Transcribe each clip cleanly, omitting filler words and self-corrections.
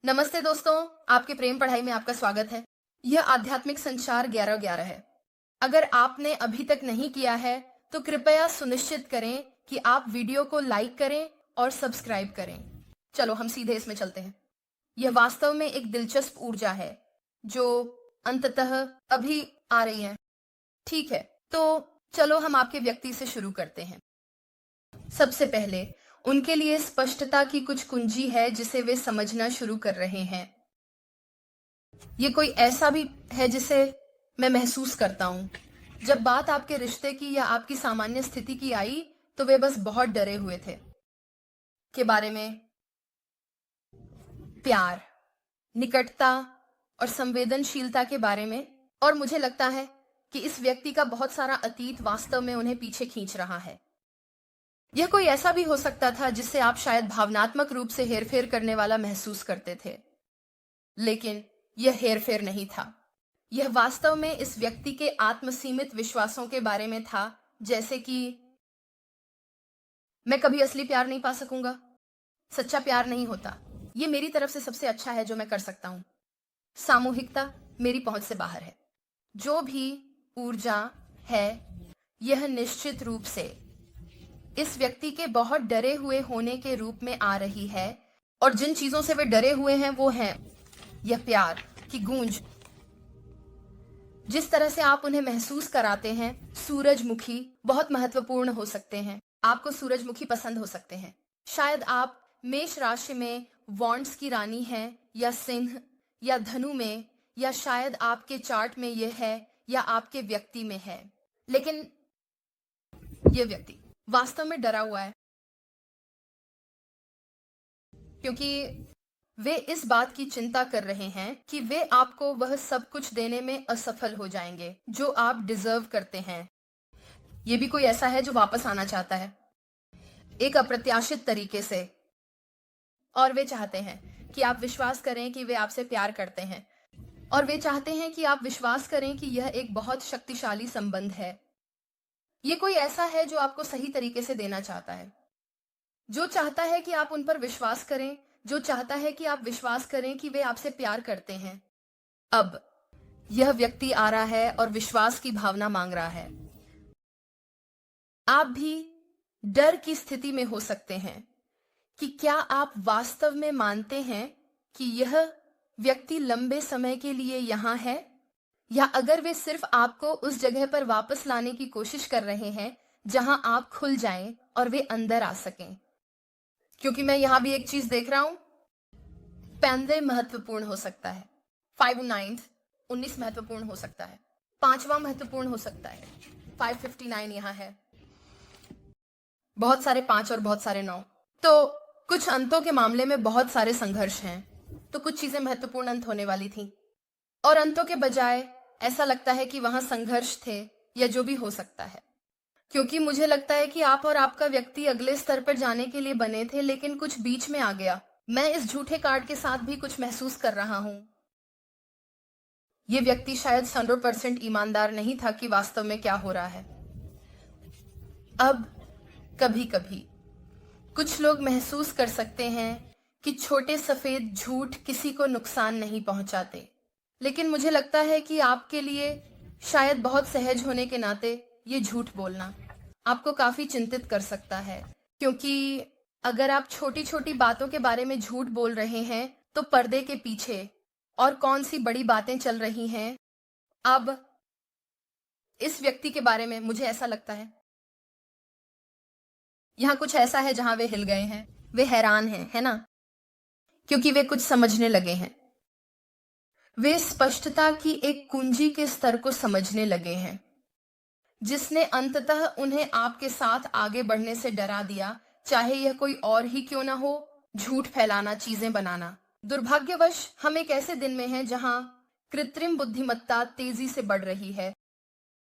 नमस्ते दोस्तों, आपके प्रेम पढ़ाई में आपका स्वागत है। यह आध्यात्मिक संचार 11-11 है। अगर आपने अभी तक नहीं किया है तो कृपया सुनिश्चित करें कि आप वीडियो को लाइक करें और सब्सक्राइब करें। चलो हम सीधे इसमें चलते हैं। यह वास्तव में एक दिलचस्प ऊर्जा है जो अंततः अभी आ रही है। ठीक है, तो चलो हम आपके व्यक्ति से शुरू करते हैं। सबसे पहले उनके लिए स्पष्टता की कुछ कुंजी है जिसे वे समझना शुरू कर रहे हैं। ये कोई ऐसा भी है जिसे मैं महसूस करता हूं। जब बात आपके रिश्ते की या आपकी सामान्य स्थिति की आई तो वे बस बहुत डरे हुए थे के बारे में। प्यार, निकटता और संवेदनशीलता के बारे में। और मुझे लगता है कि इस व्यक्ति का बहुत सारा अतीत वास्तव में उन्हें पीछे खींच रहा है। यह कोई ऐसा भी हो सकता था जिससे आप शायद भावनात्मक रूप से हेरफेर करने वाला महसूस करते थे, लेकिन यह हेरफेर नहीं था। यह वास्तव में इस व्यक्ति के आत्मसीमित विश्वासों के बारे में था, जैसे कि मैं कभी असली प्यार नहीं पा सकूंगा, सच्चा प्यार नहीं होता, यह मेरी तरफ से सबसे अच्छा है जो मैं कर सकता हूं, सामूहिकता मेरी पहुंच से बाहर है। जो भी ऊर्जा है यह निश्चित रूप से इस व्यक्ति के बहुत डरे हुए होने के रूप में आ रही है, और जिन चीजों से वे डरे हुए हैं वो हैं यह प्यार की गूंज। जिस तरह से आप उन्हें महसूस कराते हैं, सूरजमुखी बहुत महत्वपूर्ण हो सकते हैं। आपको सूरजमुखी पसंद हो सकते हैं। शायद आप मेष राशि में वॉन्ड्स की रानी हैं, या सिंह, या धनु में, या शायद आपके चार्ट में यह है, या आपके व्यक्ति में है। लेकिन यह व्यक्ति वास्तव में डरा हुआ है क्योंकि वे इस बात की चिंता कर रहे हैं कि वे आपको वह सब कुछ देने में असफल हो जाएंगे जो आप डिजर्व करते हैं। यह भी कोई ऐसा है जो वापस आना चाहता है एक अप्रत्याशित तरीके से, और वे चाहते हैं कि आप विश्वास करें कि वे आपसे प्यार करते हैं, और वे चाहते हैं कि आप विश्वास करें कि यह एक बहुत शक्तिशाली संबंध है। ये कोई ऐसा है जो आपको सही तरीके से देना चाहता है, जो चाहता है कि आप उन पर विश्वास करें, जो चाहता है कि आप विश्वास करें कि वे आपसे प्यार करते हैं। अब यह व्यक्ति आ रहा है और विश्वास की भावना मांग रहा है। आप भी डर की स्थिति में हो सकते हैं कि क्या आप वास्तव में मानते हैं कि यह व्यक्ति लंबे समय के लिए यहां है, या अगर वे सिर्फ आपको उस जगह पर वापस लाने की कोशिश कर रहे हैं जहां आप खुल जाएं और वे अंदर आ सकें। क्योंकि मैं यहां भी एक चीज देख रहा हूं, पैंदे महत्वपूर्ण हो सकता है, 5-9 19 महत्वपूर्ण हो सकता है, 5वां महत्वपूर्ण हो सकता है, 559 यहां है, बहुत सारे 5 और बहुत सारे 9। तो कुछ अंतों के मामले में बहुत सारे संघर्ष हैं, तो कुछ चीजें महत्वपूर्ण अंत होने वाली थी, और अंतों के बजाय ऐसा लगता है कि वहां संघर्ष थे, या जो भी हो सकता है। क्योंकि मुझे लगता है कि आप और आपका व्यक्ति अगले स्तर पर जाने के लिए बने थे, लेकिन कुछ बीच में आ गया। मैं इस झूठे कार्ड के साथ भी कुछ महसूस कर रहा हूं। यह व्यक्ति शायद 100% ईमानदार नहीं था कि वास्तव में क्या हो रहा है। अब कभी कभी कुछ लोग महसूस कर सकते हैं कि छोटे सफेद झूठ किसी को नुकसान नहीं पहुंचाते, लेकिन मुझे लगता है कि आपके लिए शायद बहुत सहज होने के नाते ये झूठ बोलना आपको काफी चिंतित कर सकता है। क्योंकि अगर आप छोटी छोटी बातों के बारे में झूठ बोल रहे हैं तो पर्दे के पीछे और कौन सी बड़ी बातें चल रही हैं। अब इस व्यक्ति के बारे में मुझे ऐसा लगता है यहाँ कुछ ऐसा है जहां वे हिल गए हैं, वे हैरान हैं, है ना, क्योंकि वे कुछ समझने लगे हैं। वे स्पष्टता की एक कुंजी के स्तर को समझने लगे हैं जिसने अंततः उन्हें आपके साथ आगे बढ़ने से डरा दिया, चाहे यह कोई और ही क्यों ना हो। झूठ फैलाना, चीजें बनाना। दुर्भाग्यवश हम एक ऐसे दिन में हैं जहां कृत्रिम बुद्धिमत्ता तेजी से बढ़ रही है,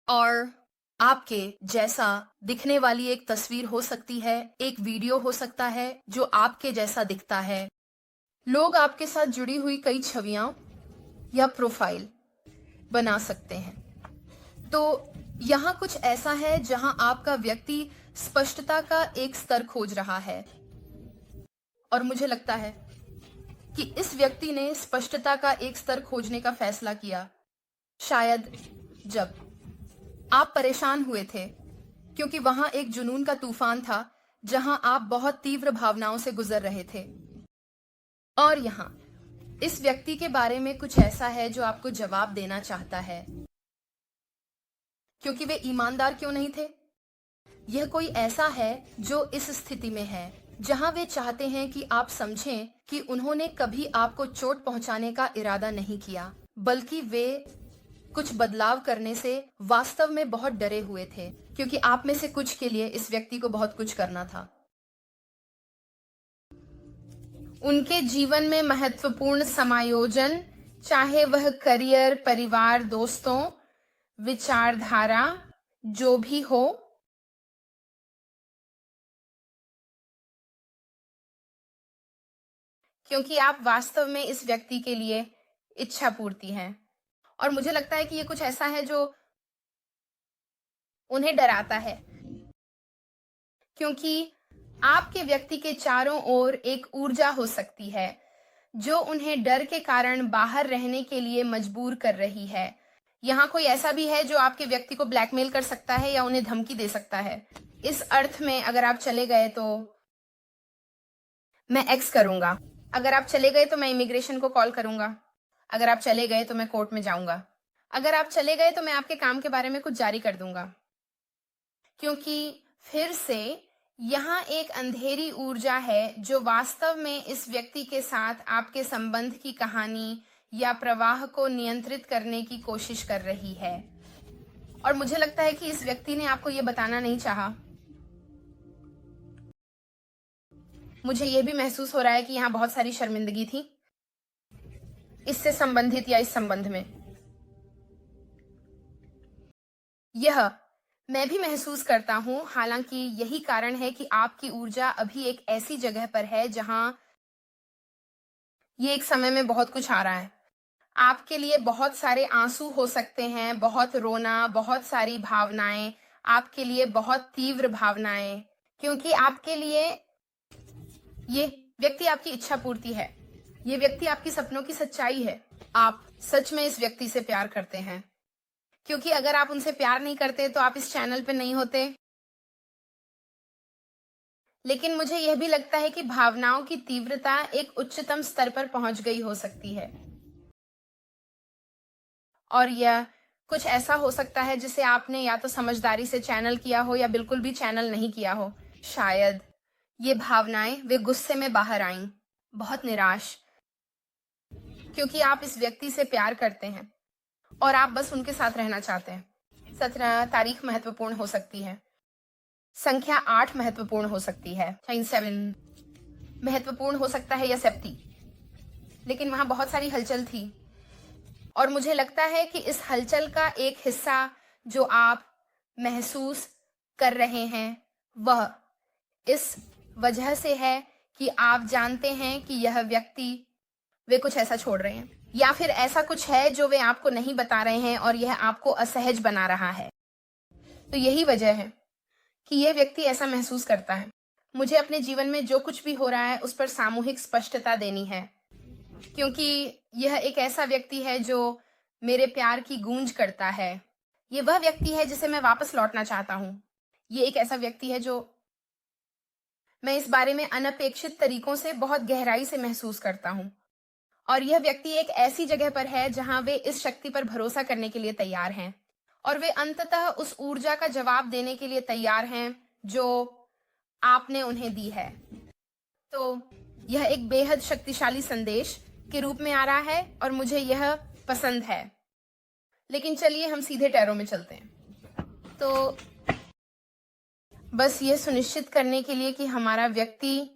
और आपके जैसा दिखने वाली एक तस्वीर हो सकती है, एक वीडियो हो सकता है जो आपके जैसा दिखता है। लोग आपके साथ जुड़ी हुई कई छवियां या प्रोफाइल बना सकते हैं। तो यहाँ कुछ ऐसा है जहां आपका व्यक्ति स्पष्टता का एक स्तर खोज रहा है, और मुझे लगता है कि इस व्यक्ति ने स्पष्टता का एक स्तर खोजने का फैसला किया, शायद जब आप परेशान हुए थे, क्योंकि वहां एक जुनून का तूफान था जहां आप बहुत तीव्र भावनाओं से गुजर रहे थे। और यहाँ इस व्यक्ति के बारे में कुछ ऐसा है जो आपको जवाब देना चाहता है, क्योंकि वे ईमानदार क्यों नहीं थे। यह कोई ऐसा है जो इस स्थिति में है जहां वे चाहते हैं कि आप समझें कि उन्होंने कभी आपको चोट पहुंचाने का इरादा नहीं किया, बल्कि वे कुछ बदलाव करने से वास्तव में बहुत डरे हुए थे, क्योंकि आप में से कुछ के लिए इस व्यक्ति को बहुत कुछ करना था। उनके जीवन में महत्वपूर्ण समायोजन, चाहे वह करियर, परिवार, दोस्तों, विचारधारा, जो भी हो, क्योंकि आप वास्तव में इस व्यक्ति के लिए इच्छा पूर्ति हैं। और मुझे लगता है कि ये कुछ ऐसा है जो उन्हें डराता है, क्योंकि आपके व्यक्ति के चारों ओर एक ऊर्जा हो सकती है जो उन्हें डर के कारण बाहर रहने के लिए मजबूर कर रही है। यहाँ कोई ऐसा भी है जो आपके व्यक्ति को ब्लैकमेल कर सकता है या उन्हें धमकी दे सकता है। इस अर्थ में अगर आप चले गए तो मैं एक्स करूंगा, अगर आप चले गए तो मैं इमिग्रेशन को कॉल करूंगा, अगर आप चले गए तो मैं कोर्ट में जाऊंगा, अगर आप चले गए तो मैं आपके काम के बारे में कुछ जारी कर दूंगा। क्योंकि फिर से यहाँ एक अंधेरी ऊर्जा है जो वास्तव में इस व्यक्ति के साथ आपके संबंध की कहानी या प्रवाह को नियंत्रित करने की कोशिश कर रही है। और मुझे लगता है कि इस व्यक्ति ने आपको ये बताना नहीं चाहा। मुझे ये भी महसूस हो रहा है कि यहाँ बहुत सारी शर्मिंदगी थी इससे संबंधित या इस संबंध में। यह मैं भी महसूस करता हूं, हालांकि यही कारण है कि आपकी ऊर्जा अभी एक ऐसी जगह पर है जहां ये एक समय में बहुत कुछ आ रहा है। आपके लिए बहुत सारे आंसू हो सकते हैं, बहुत रोना, बहुत सारी भावनाएं, आपके लिए बहुत तीव्र भावनाएं, क्योंकि आपके लिए ये व्यक्ति आपकी इच्छा पूर्ति है, ये व्यक्ति आपकी सपनों की सच्चाई है। आप सच में इस व्यक्ति से प्यार करते हैं, क्योंकि अगर आप उनसे प्यार नहीं करते तो आप इस चैनल पे नहीं होते। लेकिन मुझे यह भी लगता है कि भावनाओं की तीव्रता एक उच्चतम स्तर पर पहुंच गई हो सकती है, और यह कुछ ऐसा हो सकता है जिसे आपने या तो समझदारी से चैनल किया हो या बिल्कुल भी चैनल नहीं किया हो। शायद ये भावनाएं वे गुस्से में बाहर आईं, बहुत निराश, क्योंकि आप इस व्यक्ति से प्यार करते हैं और आप बस उनके साथ रहना चाहते हैं। 17 तारीख महत्वपूर्ण हो सकती है, संख्या 8 महत्वपूर्ण हो सकती है, 7 महत्वपूर्ण हो सकता है या 70, लेकिन वहां बहुत सारी हलचल थी। और मुझे लगता है कि इस हलचल का एक हिस्सा जो आप महसूस कर रहे हैं वह इस वजह से है कि आप जानते हैं कि यह व्यक्ति वे कुछ ऐसा छोड़ रहे हैं, या फिर ऐसा कुछ है जो वे आपको नहीं बता रहे हैं और यह आपको असहज बना रहा है। तो यही वजह है कि यह व्यक्ति ऐसा महसूस करता है। मुझे अपने जीवन में जो कुछ भी हो रहा है उस पर सामूहिक स्पष्टता देनी है, क्योंकि यह एक ऐसा व्यक्ति है जो मेरे प्यार की गूंज करता है। ये वह व्यक्ति है जिसे मैं वापस लौटना चाहता हूं। ये एक ऐसा व्यक्ति है जो मैं इस बारे में अनपेक्षित तरीकों से बहुत गहराई से महसूस करता हूं। और यह व्यक्ति एक ऐसी जगह पर है जहां वे इस शक्ति पर भरोसा करने के लिए तैयार हैं, और वे अंततः उस ऊर्जा का जवाब देने के लिए तैयार हैं जो आपने उन्हें दी है। तो यह एक बेहद शक्तिशाली संदेश के रूप में आ रहा है और मुझे यह पसंद है। लेकिन चलिए हम सीधे टैरो में चलते हैं। तो बस ये सुनिश्चित करने के लिए कि हमारा व्यक्ति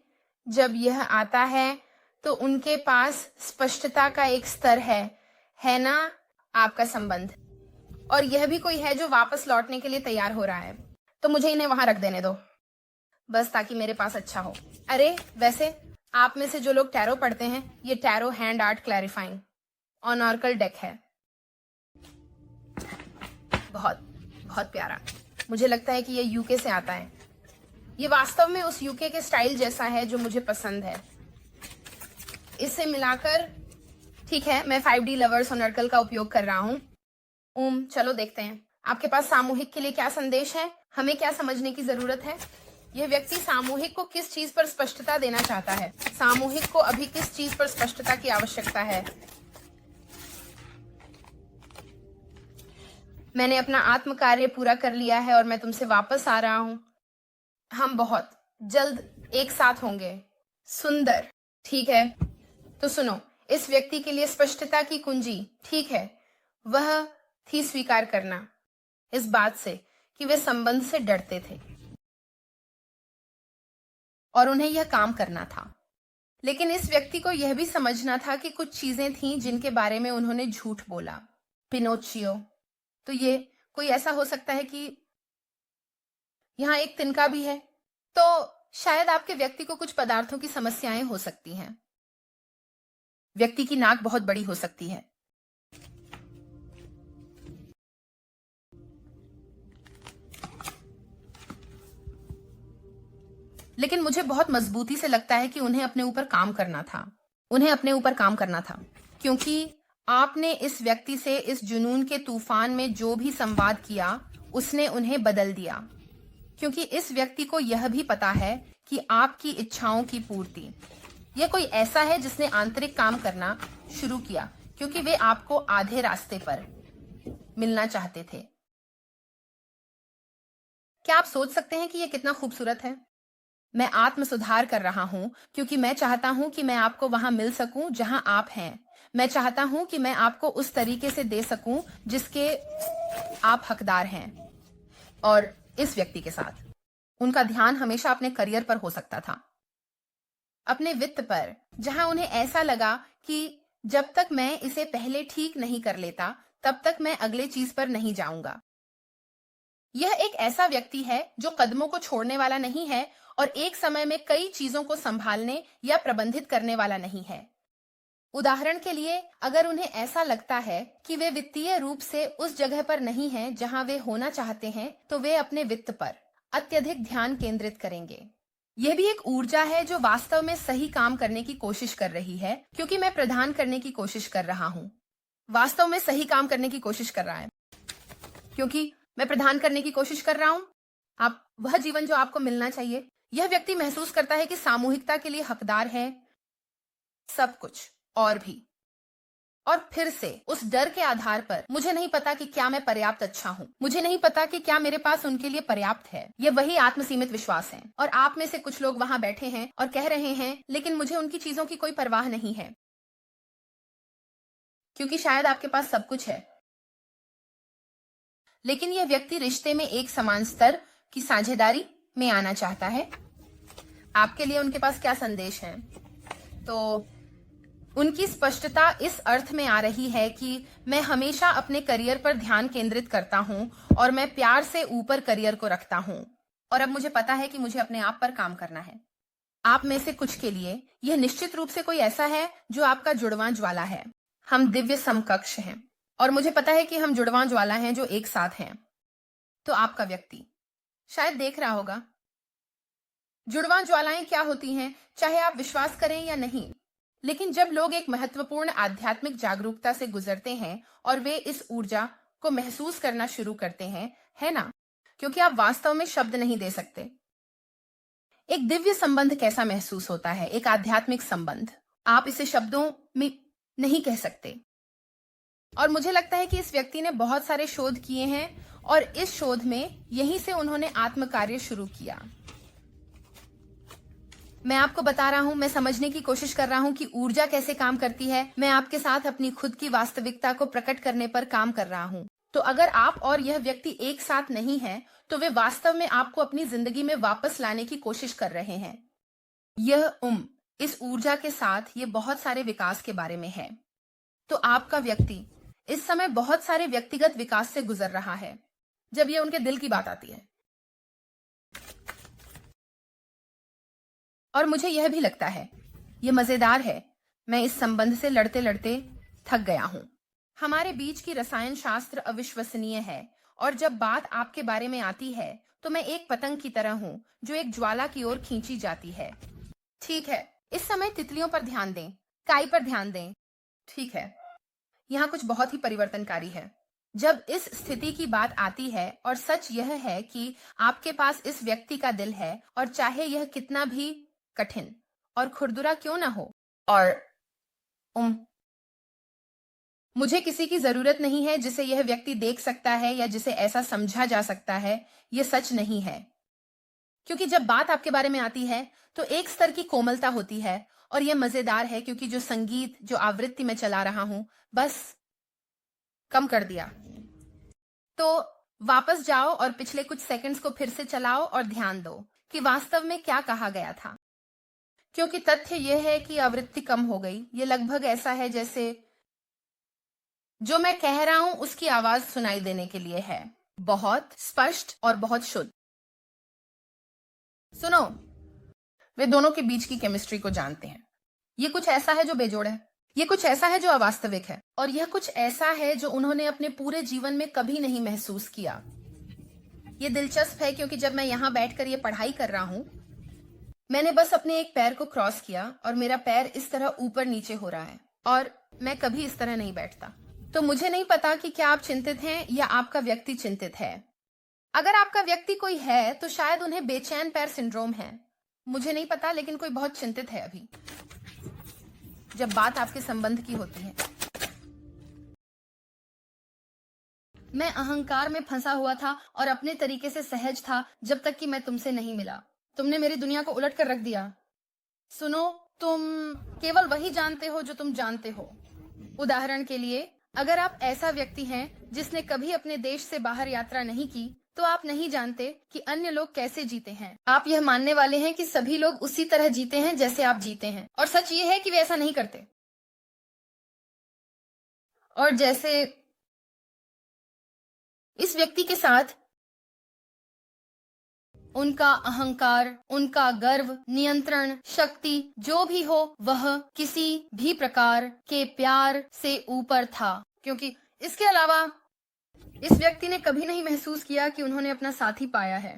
जब यह आता है तो उनके पास स्पष्टता का एक स्तर है ना आपका संबंध, और यह भी कोई है जो वापस लौटने के लिए तैयार हो रहा है। तो मुझे इन्हें वहां रख देने दो, बस ताकि मेरे पास अच्छा हो। अरे वैसे आप में से जो लोग टैरो पढ़ते हैं, ये tarot hand art clarifying on oracle deck है। बहुत बहुत प्यारा। मुझे लगता है कि ये यूके से आता है। ये वास्तव में उस यूके के स्टाइल जैसा है जो मुझे पसंद है। इसे मिलाकर, ठीक है, मैं 5D लवर्स ऑनर्कल का उपयोग कर रहा हूँ। चलो देखते हैं आपके पास सामूहिक के लिए क्या संदेश है, हमें क्या समझने की जरूरत है। यह व्यक्ति सामूहिक को किस चीज पर स्पष्टता देना चाहता है, सामूहिक को अभी किस चीज पर स्पष्टता की आवश्यकता है। मैंने अपना आत्म कार्य पूरा कर लिया है और मैं तुमसे वापस आ रहा हूं। हम बहुत जल्द एक साथ होंगे। सुंदर, ठीक है। तो सुनो, इस व्यक्ति के लिए स्पष्टता की कुंजी, ठीक है, वह थी स्वीकार करना इस बात से कि वे संबंध से डरते थे और उन्हें यह काम करना था। लेकिन इस व्यक्ति को यह भी समझना था कि कुछ चीजें थीं जिनके बारे में उन्होंने झूठ बोला। पिनोचियो, तो ये कोई ऐसा हो सकता है कि यहाँ एक तिनका भी है। तो शायद आपके व्यक्ति को कुछ पदार्थों की समस्याएं हो सकती हैं। व्यक्ति की नाक बहुत बड़ी हो सकती है। लेकिन मुझे बहुत मजबूती से लगता है कि उन्हें अपने ऊपर काम करना था। उन्हें अपने ऊपर काम करना था क्योंकि आपने इस व्यक्ति से इस जुनून के तूफान में जो भी संवाद किया उसने उन्हें बदल दिया। क्योंकि इस व्यक्ति को यह भी पता है कि आपकी इच्छाओं की पूर्ति, यह कोई ऐसा है जिसने आंतरिक काम करना शुरू किया क्योंकि वे आपको आधे रास्ते पर मिलना चाहते थे। क्या आप सोच सकते हैं कि यह कितना खूबसूरत है? मैं आत्म सुधार कर रहा हूं क्योंकि मैं चाहता हूं कि मैं आपको वहां मिल सकूं जहां आप हैं। मैं चाहता हूं कि मैं आपको उस तरीके से दे सकूं जिसके आप हकदार हैं। और इस व्यक्ति के साथ उनका ध्यान हमेशा अपने करियर पर हो सकता था, अपने वित्त पर, जहां उन्हें ऐसा लगा कि जब तक मैं इसे पहले ठीक नहीं कर लेता तब तक मैं अगले चीज पर नहीं जाऊंगा। यह एक ऐसा व्यक्ति है जो कदमों को छोड़ने वाला नहीं है और एक समय में कई चीजों को संभालने या प्रबंधित करने वाला नहीं है। उदाहरण के लिए, अगर उन्हें ऐसा लगता है कि वे वित्तीय रूप से उस जगह पर नहीं हैं जहां वे होना चाहते हैं, तो वे अपने वित्त पर अत्यधिक ध्यान केंद्रित करेंगे। यह भी एक ऊर्जा है जो वास्तव में सही काम करने की कोशिश कर रही है, क्योंकि मैं प्रदान करने की कोशिश कर रहा हूं। वास्तव में सही काम करने की कोशिश कर रहा है क्योंकि मैं प्रदान करने की कोशिश कर रहा हूं। आप वह जीवन जो आपको मिलना चाहिए। यह व्यक्ति महसूस करता है कि सामूहिकता के लिए हकदार है, सब कुछ और भी। और फिर से उस डर के आधार पर, मुझे नहीं पता कि क्या मैं पर्याप्त अच्छा हूं, मुझे नहीं पता कि क्या मेरे पास उनके लिए पर्याप्त है। यह वही आत्मसीमित विश्वास है। और आप में से कुछ लोग वहां बैठे हैं और कह रहे हैं, लेकिन मुझे उनकी चीजों की कोई परवाह नहीं है, क्योंकि शायद आपके पास सब कुछ है। लेकिन यह व्यक्ति रिश्ते में एक समान स्तर की साझेदारी में आना चाहता है। आपके लिए उनके पास क्या संदेश है? तो उनकी स्पष्टता इस अर्थ में आ रही है कि मैं हमेशा अपने करियर पर ध्यान केंद्रित करता हूं और मैं प्यार से ऊपर करियर को रखता हूं। और अब मुझे पता है कि मुझे अपने आप पर काम करना है। आप में से कुछ के लिए यह निश्चित रूप से कोई ऐसा है जो आपका जुड़वां ज्वाला है। हम दिव्य समकक्ष हैं और मुझे पता है कि हम जुड़वां ज्वाला हैं जो एक साथ हैं। तो आपका व्यक्ति शायद देख रहा होगा जुड़वां ज्वालाएं क्या होती हैं, चाहे आप विश्वास करें या नहीं। लेकिन जब लोग एक महत्वपूर्ण आध्यात्मिक जागरूकता से गुजरते हैं और वे इस ऊर्जा को महसूस करना शुरू करते हैं, है ना? क्योंकि आप वास्तव में शब्द नहीं दे सकते। एक दिव्य संबंध कैसा महसूस होता है, एक आध्यात्मिक संबंध, आप इसे शब्दों में नहीं कह सकते। और मुझे लगता है कि इस व्यक्ति ने बहुत सारे शोध किए हैं और इस शोध में यहीं से उन्होंने आत्म कार्य शुरू किया। मैं आपको बता रहा हूं, मैं समझने की कोशिश कर रहा हूं कि ऊर्जा कैसे काम करती है। मैं आपके साथ अपनी खुद की वास्तविकता को प्रकट करने पर काम कर रहा हूं। तो अगर आप और यह व्यक्ति एक साथ नहीं है, तो वे वास्तव में आपको अपनी जिंदगी में वापस लाने की कोशिश कर रहे हैं। यह इस ऊर्जा के साथ ये बहुत सारे विकास के बारे में है। तो आपका व्यक्ति इस समय बहुत सारे व्यक्तिगत विकास से गुजर रहा है जब ये उनके दिल की बात आती है। और मुझे यह भी लगता है, यह मजेदार है, मैं इस संबंध से लड़ते लड़ते थक गया हूं। हमारे बीच की रसायन शास्त्र अविश्वसनीय है और जब बात आपके बारे में आती है तो मैं एक पतंग की तरह हूं जो एक ज्वाला की ओर खींची जाती है। ठीक है, इस समय तितलियों पर ध्यान दें। इकाई पर ध्यान दें। ठीक है, यहाँ कुछ बहुत ही परिवर्तनकारी है। जब इस स्थिति की बात आती है और सच यह है कि आपके पास इस व्यक्ति का दिल है और चाहे यह कितना भी कठिन और खुरदुरा क्यों ना हो, और मुझे किसी की जरूरत नहीं है जिसे यह व्यक्ति देख सकता है या जिसे ऐसा समझा जा सकता है, यह सच नहीं है। क्योंकि जब बात आपके बारे में आती है तो एक स्तर की कोमलता होती है और यह मजेदार है क्योंकि जो संगीत जो आवृत्ति में चला रहा हूं बस कम कर दिया। तो वापस जाओ और पिछले कुछ सेकंड्स को फिर से चलाओ और ध्यान दो कि वास्तव में क्या कहा गया था। क्योंकि तथ्य यह है कि आवृत्ति कम हो गई। यह लगभग ऐसा है जैसे जो मैं कह रहा हूं उसकी आवाज सुनाई देने के लिए है, बहुत स्पष्ट और बहुत शुद्ध। सुनो, वे दोनों के बीच की केमिस्ट्री को जानते हैं। यह कुछ ऐसा है जो बेजोड़ है, यह कुछ ऐसा है जो अवास्तविक है, और यह कुछ ऐसा है जो उन्होंने अपने पूरे जीवन में कभी नहीं महसूस किया। यह दिलचस्प है क्योंकि जब मैं यहां बैठकर यह पढ़ाई कर रहा हूं, मैंने बस अपने एक पैर को क्रॉस किया और मेरा पैर इस तरह ऊपर नीचे हो रहा है, और मैं कभी इस तरह नहीं बैठता। तो मुझे नहीं पता कि क्या आप चिंतित हैं या आपका व्यक्ति चिंतित है। अगर आपका व्यक्ति कोई है तो शायद उन्हें बेचैन पैर सिंड्रोम है, मुझे नहीं पता, लेकिन कोई बहुत चिंतित है अभी जब बात आपके संबंध की होती है। मैं अहंकार में फंसा हुआ था और अपने तरीके से सहज था जब तक कि मैं तुमसे नहीं मिला। तुमने मेरी दुनिया को उलट कर रख दिया। सुनो, तुम केवल वही जानते हो जो तुम जानते हो। उदाहरण के लिए, अगर आप ऐसा व्यक्ति हैं जिसने कभी अपने देश से बाहर यात्रा नहीं की, तो आप नहीं जानते कि अन्य लोग कैसे जीते हैं। आप यह मानने वाले हैं कि सभी लोग उसी तरह जीते हैं जैसे आप जीते हैं, और सच ये है कि वे ऐसा नहीं करते। और जैसे इस व्यक्ति के साथ उनका अहंकार, उनका गर्व, नियंत्रण, शक्ति जो भी हो, वह किसी भी प्रकार के प्यार से ऊपर था। क्योंकि इसके अलावा इस व्यक्ति ने कभी नहीं महसूस किया कि उन्होंने अपना साथी पाया है।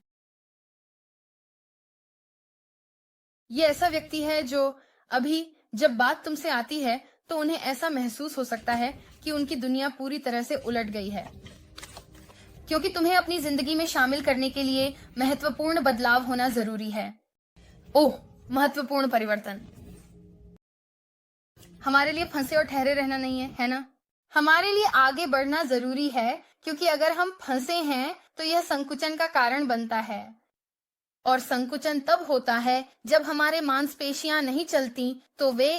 ये ऐसा व्यक्ति है जो अभी जब बात तुमसे आती है तो उन्हें ऐसा महसूस हो सकता है कि उनकी दुनिया पूरी तरह से उलट गई है, क्योंकि तुम्हें अपनी जिंदगी में शामिल करने के लिए महत्वपूर्ण बदलाव होना जरूरी है। ओह, महत्वपूर्ण परिवर्तन। हमारे लिए फंसे और ठहरे रहना नहीं है, है ना? हमारे लिए आगे बढ़ना जरूरी है, क्योंकि अगर हम फंसे हैं तो यह संकुचन का कारण बनता है, और संकुचन तब होता है जब हमारे मांसपेशियां नहीं चलती तो वे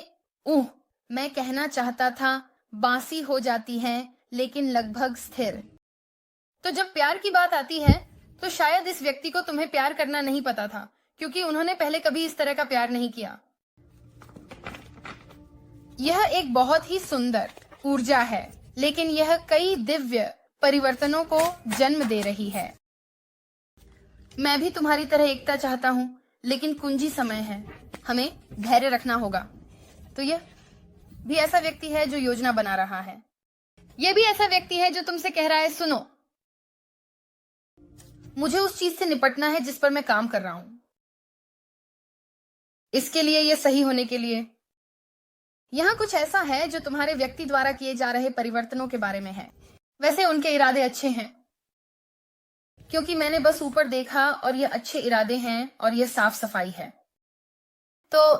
मैं कहना चाहता था बासी हो जाती हैं, लेकिन लगभग स्थिर। तो जब प्यार की बात आती है तो शायद इस व्यक्ति को तुम्हें प्यार करना नहीं पता था, क्योंकि उन्होंने पहले कभी इस तरह का प्यार नहीं किया। यह एक बहुत ही सुंदर ऊर्जा है, लेकिन यह कई दिव्य परिवर्तनों को जन्म दे रही है। मैं भी तुम्हारी तरह एकता चाहता हूं, लेकिन कुंजी समय है, हमें धैर्य रखना होगा। तो यह भी ऐसा व्यक्ति है जो योजना बना रहा है। यह भी ऐसा व्यक्ति है जो तुमसे कह रहा है, सुनो, मुझे उस चीज से निपटना है जिस पर मैं काम कर रहा हूं। इसके लिए, यह सही होने के लिए। यहां कुछ ऐसा है जो तुम्हारे व्यक्ति द्वारा किए जा रहे परिवर्तनों के बारे में है। वैसे उनके इरादे अच्छे हैं, क्योंकि मैंने बस ऊपर देखा और यह अच्छे इरादे हैं और यह साफ सफाई है। तो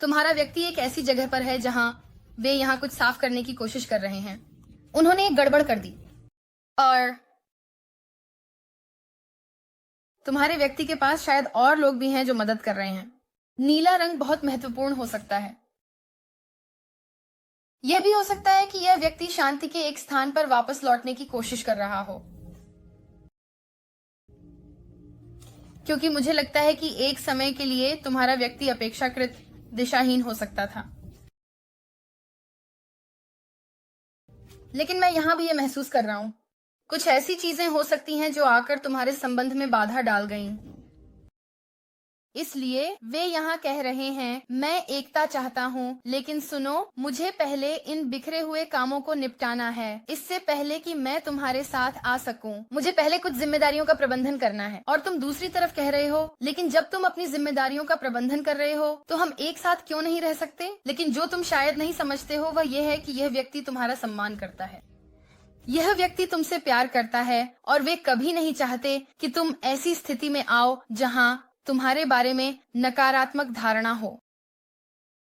तुम्हारा व्यक्ति एक ऐसी जगह पर है जहां वे यहां कुछ साफ करने की कोशिश कर रहे हैं। उन्होंने एक गड़बड़ कर दी, और तुम्हारे व्यक्ति के पास शायद और लोग भी हैं जो मदद कर रहे हैं। नीला रंग बहुत महत्वपूर्ण हो सकता है। यह भी हो सकता है कि यह व्यक्ति शांति के एक स्थान पर वापस लौटने की कोशिश कर रहा हो, क्योंकि मुझे लगता है कि एक समय के लिए तुम्हारा व्यक्ति अपेक्षाकृत दिशाहीन हो सकता था। लेकिन मैं यहां भी यह महसूस कर रहा हूं, कुछ ऐसी चीजें हो सकती हैं जो आकर तुम्हारे संबंध में बाधा डाल गईं। इसलिए वे यहाँ कह रहे हैं, मैं एकता चाहता हूँ, लेकिन सुनो, मुझे पहले इन बिखरे हुए कामों को निपटाना है। इससे पहले कि मैं तुम्हारे साथ आ सकूं, मुझे पहले कुछ जिम्मेदारियों का प्रबंधन करना है। और तुम दूसरी तरफ कह रहे हो, लेकिन जब तुम अपनी जिम्मेदारियों का प्रबंधन कर रहे हो तो हम एक साथ क्यों नहीं रह सकते? लेकिन जो तुम शायद नहीं समझते हो वह यह है कि यह व्यक्ति तुम्हारा सम्मान करता है। यह व्यक्ति तुमसे प्यार करता है और वे कभी नहीं चाहते कि तुम ऐसी स्थिति में आओ जहां तुम्हारे बारे में नकारात्मक धारणा हो।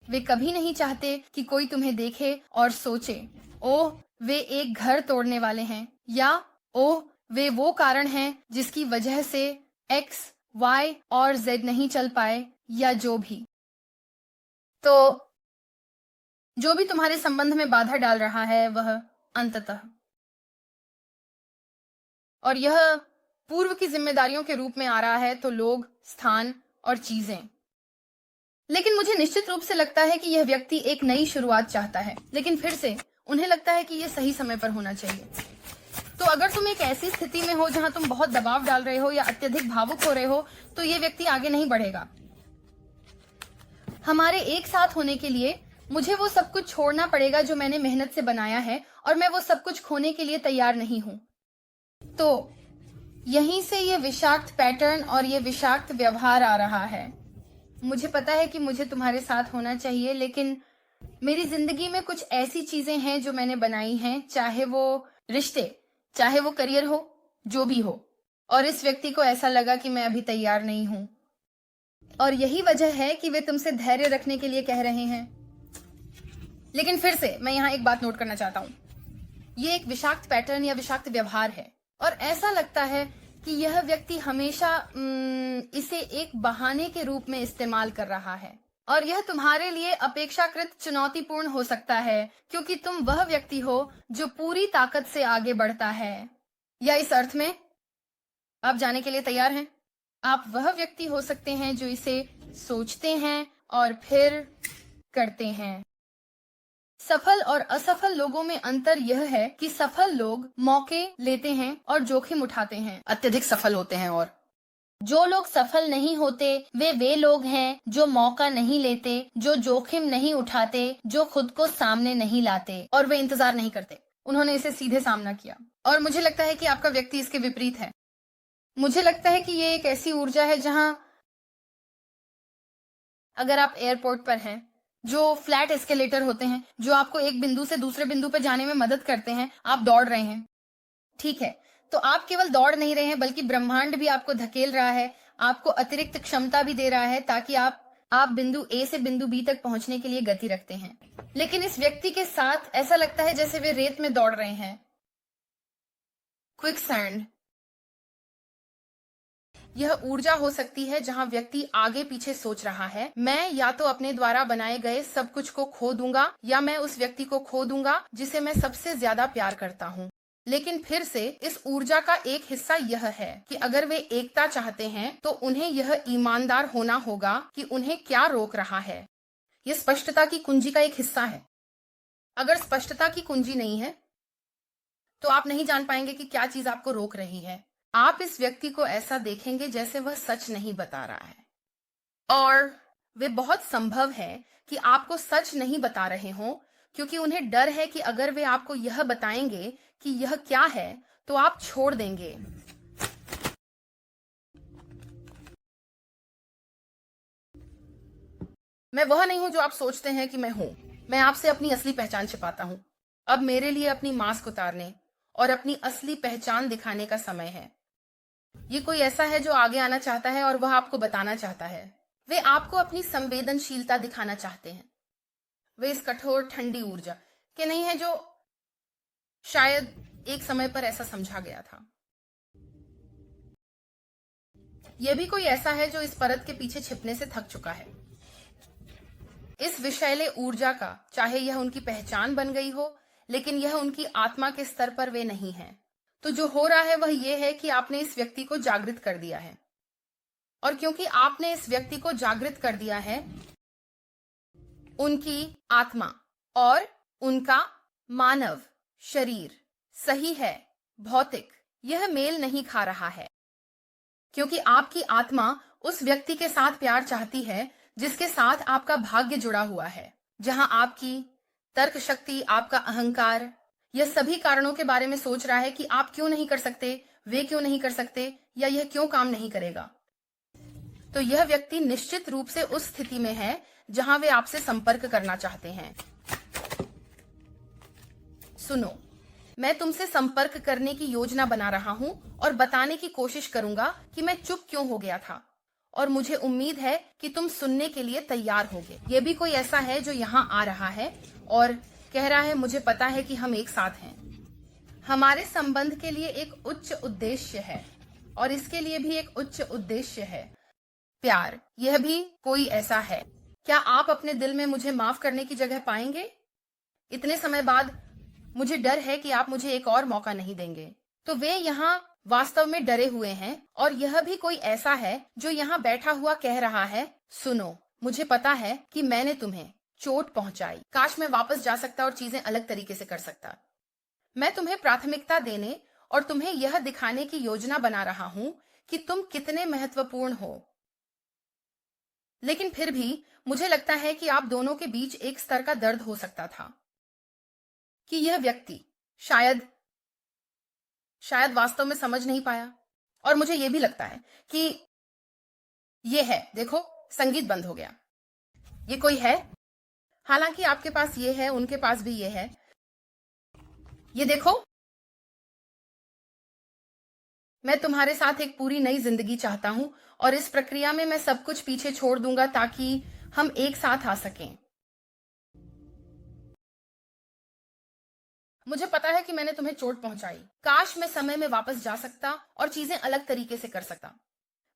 वे कभी नहीं चाहते कि कोई तुम्हें देखे और सोचे, ओह वे एक घर तोड़ने वाले हैं, या ओह वे वो कारण हैं जिसकी वजह से X, Y और Z नहीं चल पाए, या जो भी। तो जो भी तुम्हारे संबंध में बाधा डाल रहा है वह अंततः, और यह पूर्व की जिम्मेदारियों के रूप में आ रहा है, तो लोग, स्थान और चीजें। लेकिन मुझे निश्चित रूप से लगता है कि यह व्यक्ति एक नई शुरुआत चाहता है, लेकिन फिर से उन्हें लगता है कि यह सही समय पर होना चाहिए। तो अगर तुम एक ऐसी स्थिति में हो जहां तुम बहुत दबाव डाल रहे हो या अत्यधिक भावुक हो रहे हो, तो यह व्यक्ति आगे नहीं बढ़ेगा। हमारे एक साथ होने के लिए मुझे वो सब कुछ छोड़ना पड़ेगा जो मैंने मेहनत से बनाया है, और मैं वो सब कुछ खोने के लिए तैयार नहीं हूं। तो यहीं से ये विषाक्त पैटर्न और ये विषाक्त व्यवहार आ रहा है। मुझे पता है कि मुझे तुम्हारे साथ होना चाहिए, लेकिन मेरी जिंदगी में कुछ ऐसी चीजें हैं जो मैंने बनाई हैं, चाहे वो रिश्ते, चाहे वो करियर हो, जो भी हो, और इस व्यक्ति को ऐसा लगा कि मैं अभी तैयार नहीं हूं। और यही वजह है कि वे तुमसे धैर्य रखने के लिए कह रहे हैं। लेकिन फिर से मैं यहाँ एक बात नोट करना चाहता हूँ, ये एक विषाक्त पैटर्न या विषाक्त व्यवहार है, और ऐसा लगता है कि यह व्यक्ति हमेशा इसे एक बहाने के रूप में इस्तेमाल कर रहा है, और यह तुम्हारे लिए अपेक्षाकृत चुनौतीपूर्ण हो सकता है, क्योंकि तुम वह व्यक्ति हो जो पूरी ताकत से आगे बढ़ता है। या इस अर्थ में, आप जाने के लिए तैयार हैं? आप वह व्यक्ति हो सकते हैं जो इसे सोचते हैं और फिर करते हैं। सफल और असफल लोगों में अंतर यह है कि सफल लोग मौके लेते हैं और जोखिम उठाते हैं, अत्यधिक सफल होते हैं, और जो लोग सफल नहीं होते वे लोग हैं जो मौका नहीं लेते, जो जोखिम नहीं उठाते, जो खुद को सामने नहीं लाते, और वे इंतजार नहीं करते। उन्होंने इसे सीधे सामना किया। और मुझे लगता है कि आपका व्यक्ति इसके विपरीत है। मुझे लगता है कि ये एक ऐसी ऊर्जा है जहां अगर आप एयरपोर्ट पर हैं, जो फ्लैट एस्केलेटर होते हैं जो आपको एक बिंदु से दूसरे बिंदु पर जाने में मदद करते हैं, आप दौड़ रहे हैं, ठीक है, तो आप केवल दौड़ नहीं रहे हैं, बल्कि ब्रह्मांड भी आपको धकेल रहा है, आपको अतिरिक्त क्षमता भी दे रहा है, ताकि आप बिंदु ए से बिंदु बी तक पहुंचने के लिए गति रखते हैं। लेकिन इस व्यक्ति के साथ ऐसा लगता है जैसे वे रेत में दौड़ रहे हैं, क्विकसैंड। यह ऊर्जा हो सकती है जहां व्यक्ति आगे पीछे सोच रहा है, मैं या तो अपने द्वारा बनाए गए सब कुछ को खो दूंगा, या मैं उस व्यक्ति को खो दूंगा जिसे मैं सबसे ज्यादा प्यार करता हूं। लेकिन फिर से इस ऊर्जा का एक हिस्सा यह है कि अगर वे एकता चाहते हैं तो उन्हें यह ईमानदार होना होगा कि उन्हें क्या रोक रहा है। यह स्पष्टता की कुंजी का एक हिस्सा है। अगर स्पष्टता की कुंजी नहीं है तो आप नहीं जान पाएंगे कि क्या चीज आपको रोक रही है। आप इस व्यक्ति को ऐसा देखेंगे जैसे वह सच नहीं बता रहा है, और वे बहुत संभव है कि आपको सच नहीं बता रहे हों, क्योंकि उन्हें डर है कि अगर वे आपको यह बताएंगे कि यह क्या है तो आप छोड़ देंगे। मैं वह नहीं हूं जो आप सोचते हैं कि मैं हूं। मैं आपसे अपनी असली पहचान छिपाता हूं। अब मेरे लिए अपनी मास्क उतारने और अपनी असली पहचान दिखाने का समय है। ये कोई ऐसा है जो आगे आना चाहता है और वह आपको बताना चाहता है। वे आपको अपनी संवेदनशीलता दिखाना चाहते हैं। वे इस कठोर ठंडी ऊर्जा के नहीं है जो शायद एक समय पर ऐसा समझा गया था। यह भी कोई ऐसा है जो इस परत के पीछे छिपने से थक चुका है। इस विषैले ऊर्जा का, चाहे यह उनकी पहचान बन गई हो, लेकिन यह उनकी आत्मा के स्तर पर वे नहीं है। तो जो हो रहा है वह यह है कि आपने इस व्यक्ति को जागृत कर दिया है, और क्योंकि आपने इस व्यक्ति को जागृत कर दिया है, उनकी आत्मा और उनका मानव शरीर सही है, भौतिक, यह मेल नहीं खा रहा है, क्योंकि आपकी आत्मा उस व्यक्ति के साथ प्यार चाहती है जिसके साथ आपका भाग्य जुड़ा हुआ है, जहां आपकी तर्क शक्ति, आपका अहंकार, यह सभी कारणों के बारे में सोच रहा है कि आप क्यों नहीं कर सकते, वे क्यों नहीं कर सकते, या यह क्यों काम नहीं करेगा। तो यह व्यक्ति निश्चित रूप से उस स्थिति में है जहां वे आपसे संपर्क करना चाहते हैं। सुनो, मैं तुमसे संपर्क करने की योजना बना रहा हूं और बताने की कोशिश करूंगा कि मैं चुप क्यों हो गया था, और मुझे उम्मीद है कि तुम सुनने के लिए तैयार होगे। ये भी कोई ऐसा है जो यहाँ आ रहा है और कह रहा है, मुझे पता है कि हम एक साथ हैं। हमारे संबंध के लिए एक उच्च उद्देश्य है और इसके लिए भी एक उच्च उद्देश्य है, प्यार। यह भी कोई ऐसा है। क्या आप अपने दिल में मुझे माफ करने की जगह पाएंगे? इतने समय बाद मुझे डर है कि आप मुझे एक और मौका नहीं देंगे। तो वे यहाँ वास्तव में डरे हुए हैं, और यह भी कोई ऐसा है जो यहाँ बैठा हुआ कह रहा है, सुनो, मुझे पता है कि मैंने तुम्हें चोट पहुंचाई। काश मैं वापस जा सकता और चीजें अलग तरीके से कर सकता। मैं तुम्हें प्राथमिकता देने और तुम्हें यह दिखाने की योजना बना रहा हूं कि तुम कितने महत्वपूर्ण हो। लेकिन फिर भी मुझे लगता है कि आप दोनों के बीच एक स्तर का दर्द हो सकता था कि यह व्यक्ति शायद वास्तव में समझ नहीं पाया। और मुझे यह भी लगता है कि यह है, देखो, संगीत बंद हो गया। ये कोई है, हालांकि आपके पास ये है, उनके पास भी ये है। ये देखो, मैं तुम्हारे साथ एक पूरी नई जिंदगी चाहता हूं और इस प्रक्रिया में मैं सब कुछ पीछे छोड़ दूंगा ताकि हम एक साथ आ सकें। मुझे पता है कि मैंने तुम्हें चोट पहुंचाई। काश मैं समय में वापस जा सकता और चीजें अलग तरीके से कर सकता।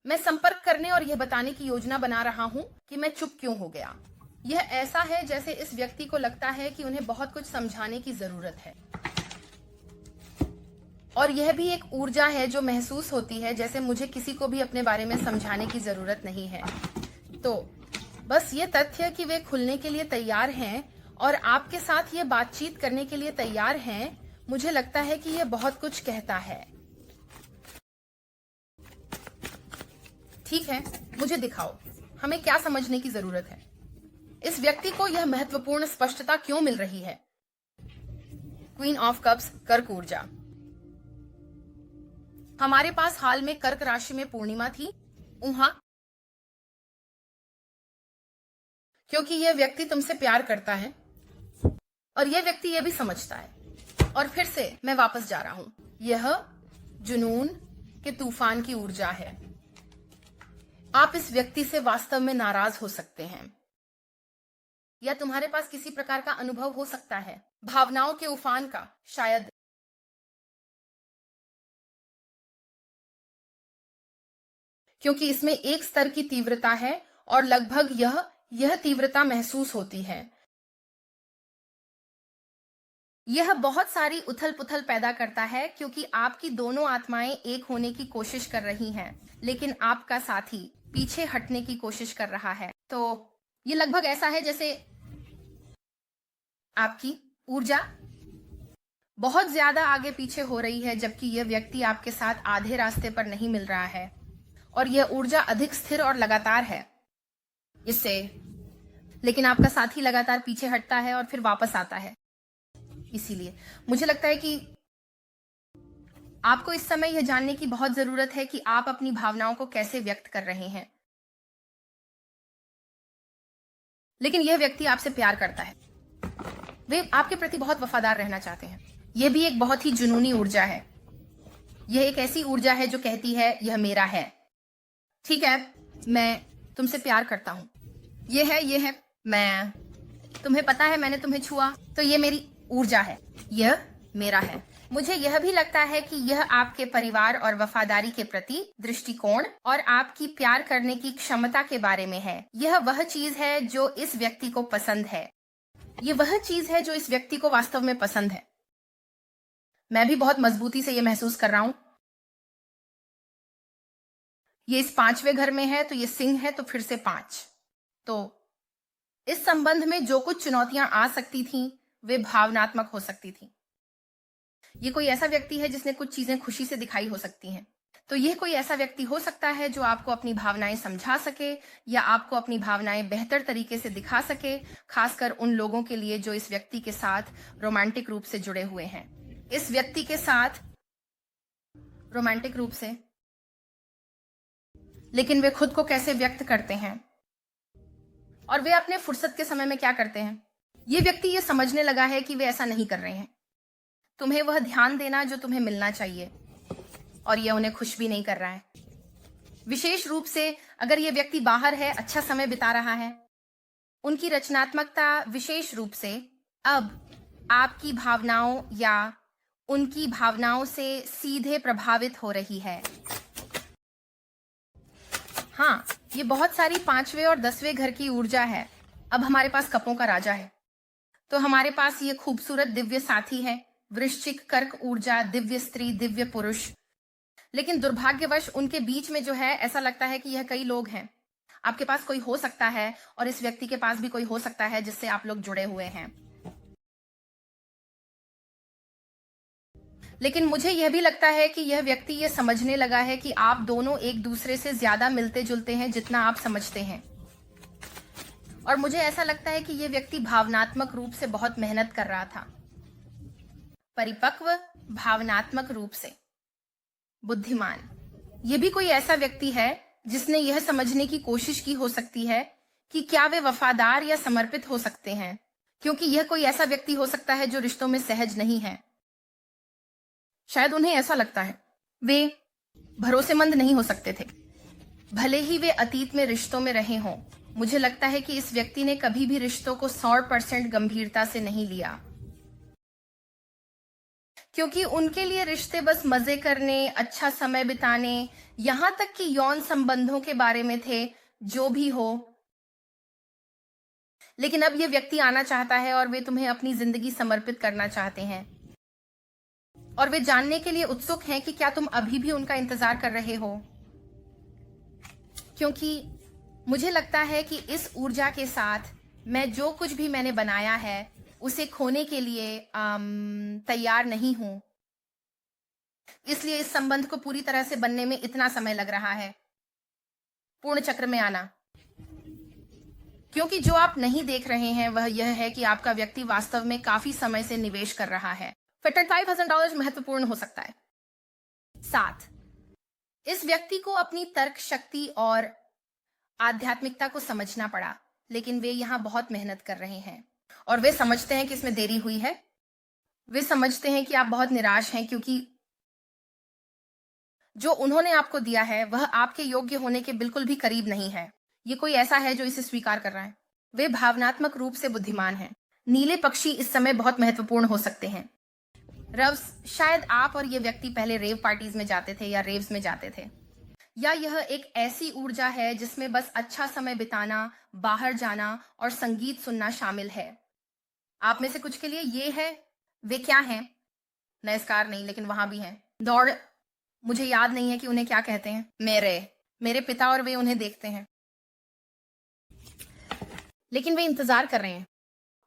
मैं संपर्क करने और यह बताने की योजना बना रहा हूं कि मैं चुप क्यों हो गया। यह ऐसा है जैसे इस व्यक्ति को लगता है कि उन्हें बहुत कुछ समझाने की जरूरत है, और यह भी एक ऊर्जा है जो महसूस होती है जैसे मुझे किसी को भी अपने बारे में समझाने की जरूरत नहीं है। तो बस ये तथ्य कि वे खुलने के लिए तैयार हैं और आपके साथ ये बातचीत करने के लिए तैयार हैं, मुझे लगता है कि यह बहुत कुछ कहता है। ठीक है, मुझे दिखाओ, हमें क्या समझने की जरूरत है। इस व्यक्ति को यह महत्वपूर्ण स्पष्टता क्यों मिल रही है? क्वीन ऑफ कप्स, कर्क ऊर्जा। हमारे पास हाल में कर्क राशि में पूर्णिमा थी, क्योंकि यह व्यक्ति तुमसे प्यार करता है और यह व्यक्ति यह भी समझता है। और फिर से मैं वापस जा रहा हूं, यह जुनून के तूफान की ऊर्जा है। आप इस व्यक्ति से वास्तव में नाराज हो सकते हैं, या तुम्हारे पास किसी प्रकार का अनुभव हो सकता है, भावनाओं के उफान का, शायद। क्योंकि इसमें एक स्तर की तीव्रता है और लगभग यह तीव्रता महसूस होती है। यह बहुत सारी उथल पुथल पैदा करता है क्योंकि आपकी दोनों आत्माएं एक होने की कोशिश कर रही हैं, लेकिन आपका साथी पीछे हटने की कोशिश कर रहा है। तो ये लगभग ऐसा है जैसे आपकी ऊर्जा बहुत ज्यादा आगे पीछे हो रही है, जबकि यह व्यक्ति आपके साथ आधे रास्ते पर नहीं मिल रहा है, और यह ऊर्जा अधिक स्थिर और लगातार है इससे। लेकिन आपका साथी लगातार पीछे हटता है और फिर वापस आता है। इसीलिए मुझे लगता है कि आपको इस समय यह जानने की बहुत जरूरत है कि आप अपनी भावनाओं को कैसे व्यक्त कर रहे हैं। लेकिन यह व्यक्ति आपसे प्यार करता है, वे आपके प्रति बहुत वफादार रहना चाहते हैं। यह भी एक बहुत ही जुनूनी ऊर्जा है। यह एक ऐसी ऊर्जा है जो कहती है, यह मेरा है। ठीक है, मैं तुमसे प्यार करता हूं। यह है, मैं, तुम्हें पता है, मैंने तुम्हें छुआ, तो ये मेरी ऊर्जा है, यह मेरा है। मुझे यह भी लगता है कि यह आपके परिवार और वफादारी के प्रति दृष्टिकोण और आपकी प्यार करने की क्षमता के बारे में है। यह वह चीज है जो इस व्यक्ति को पसंद है। यह वह चीज है जो इस व्यक्ति को वास्तव में पसंद है। मैं भी बहुत मजबूती से यह महसूस कर रहा हूं। ये इस 5वें घर में है, तो ये सिंह है, तो फिर से 5। तो इस संबंध में जो कुछ चुनौतियां आ सकती थीं, वे भावनात्मक हो सकती थीं। ये कोई ऐसा व्यक्ति है जिसने कुछ चीजें खुशी से दिखाई हो सकती हैं, तो यह कोई ऐसा व्यक्ति हो सकता है जो आपको अपनी भावनाएं समझा सके या आपको अपनी भावनाएं बेहतर तरीके से दिखा सके, खासकर उन लोगों के लिए जो इस व्यक्ति के साथ रोमांटिक रूप से जुड़े हुए हैं। इस व्यक्ति के साथ रोमांटिक रूप से, लेकिन वे खुद को कैसे व्यक्त करते हैं और वे अपने फुर्सत के समय में क्या करते हैं। ये व्यक्ति ये समझने लगा है कि वे ऐसा नहीं कर रहे हैं। तुम्हें वह ध्यान देना जो तुम्हें मिलना चाहिए, और यह उन्हें खुश भी नहीं कर रहा है। विशेष रूप से अगर यह व्यक्ति बाहर है, अच्छा समय बिता रहा है, उनकी रचनात्मकता विशेष रूप से अब आपकी भावनाओं या उनकी भावनाओं से सीधे प्रभावित हो रही है। हाँ, ये बहुत सारी 5वें और 10वें घर की ऊर्जा है। अब हमारे पास कपों का राजा है, तो हमारे पास ये खूबसूरत दिव्य साथी है, वृश्चिक कर्क ऊर्जा, दिव्य स्त्री, दिव्य पुरुष। लेकिन दुर्भाग्यवश उनके बीच में जो है, ऐसा लगता है कि यह कई लोग हैं। आपके पास कोई हो सकता है और इस व्यक्ति के पास भी कोई हो सकता है जिससे आप लोग जुड़े हुए हैं। लेकिन मुझे यह भी लगता है कि यह व्यक्ति यह समझने लगा है कि आप दोनों एक दूसरे से ज्यादा मिलते जुलते हैं जितना आप समझते हैं। और मुझे ऐसा लगता है कि यह व्यक्ति भावनात्मक रूप से बहुत मेहनत कर रहा था। परिपक्व, भावनात्मक रूप से बुद्धिमान। यह भी कोई ऐसा व्यक्ति है जिसने यह समझने की कोशिश की हो सकती है कि क्या वे वफादार या समर्पित हो सकते हैं, क्योंकि यह कोई ऐसा व्यक्ति हो सकता है जो रिश्तों में सहज नहीं है। शायद उन्हें ऐसा लगता है वे भरोसेमंद नहीं हो सकते थे, भले ही वे अतीत में रिश्तों में रहे हों। मुझे लगता है कि इस व्यक्ति ने कभी भी रिश्तों को 100% गंभीरता से नहीं लिया, क्योंकि उनके लिए रिश्ते बस मजे करने, अच्छा समय बिताने, यहां तक कि यौन संबंधों के बारे में थे, जो भी हो। लेकिन अब यह व्यक्ति आना चाहता है और वे तुम्हें अपनी जिंदगी समर्पित करना चाहते हैं, और वे जानने के लिए उत्सुक हैं कि क्या तुम अभी भी उनका इंतजार कर रहे हो। क्योंकि मुझे लगता है कि इस ऊर्जा के साथ मैं जो कुछ भी मैंने बनाया है उसे खोने के लिए तैयार नहीं हूं। इसलिए इस संबंध को पूरी तरह से बनने में इतना समय लग रहा है, पूर्ण चक्र में आना। क्योंकि जो आप नहीं देख रहे हैं वह यह है कि आपका व्यक्ति वास्तव में काफी समय से निवेश कर रहा है। $55,000 महत्वपूर्ण हो सकता है। 7, इस व्यक्ति को अपनी तर्क शक्ति और आध्यात्मिकता को समझना पड़ा, लेकिन वे यहां बहुत मेहनत कर रहे हैं और वे समझते हैं कि इसमें देरी हुई है। वे समझते हैं कि आप बहुत निराश हैं, क्योंकि जो उन्होंने आपको दिया है वह आपके योग्य होने के बिल्कुल भी करीब नहीं है। ये कोई ऐसा है जो इसे स्वीकार कर रहा है। वे भावनात्मक रूप से बुद्धिमान हैं। नीले पक्षी इस समय बहुत महत्वपूर्ण हो सकते हैं। रव्स, शायद आप और ये व्यक्ति पहले रेव पार्टीज में जाते थे या रेव्स में जाते थे, या यह एक ऐसी ऊर्जा है जिसमें बस अच्छा समय बिताना, बाहर जाना और संगीत सुनना शामिल है। आप में से कुछ के लिए ये है। वे क्या हैं? नमस्कार नहीं, लेकिन वहां भी हैं। दौड़, मुझे याद नहीं है कि उन्हें क्या कहते हैं। मेरे पिता और वे उन्हें देखते हैं, लेकिन वे इंतजार कर रहे हैं।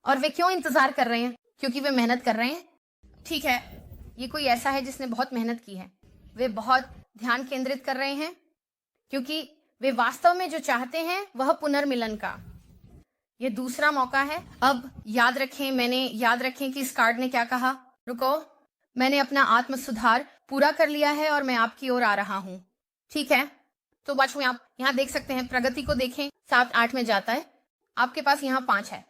और वे क्यों इंतजार कर रहे हैं? क्योंकि वे मेहनत कर रहे हैं। ठीक है, ये कोई ऐसा है जिसने बहुत मेहनत की है। वे बहुत ध्यान केंद्रित कर रहे हैं, क्योंकि वे वास्तव में जो चाहते हैं वह पुनर्मिलन का यह दूसरा मौका है। अब याद रखें कि इस कार्ड ने क्या कहा। रुको, मैंने अपना आत्म सुधार पूरा कर लिया है और मैं आपकी ओर आ रहा हूं। ठीक है, तो बच्चों आप यहाँ देख सकते हैं, प्रगति को देखें, 7-8 में जाता है। आपके पास यहाँ 5 है।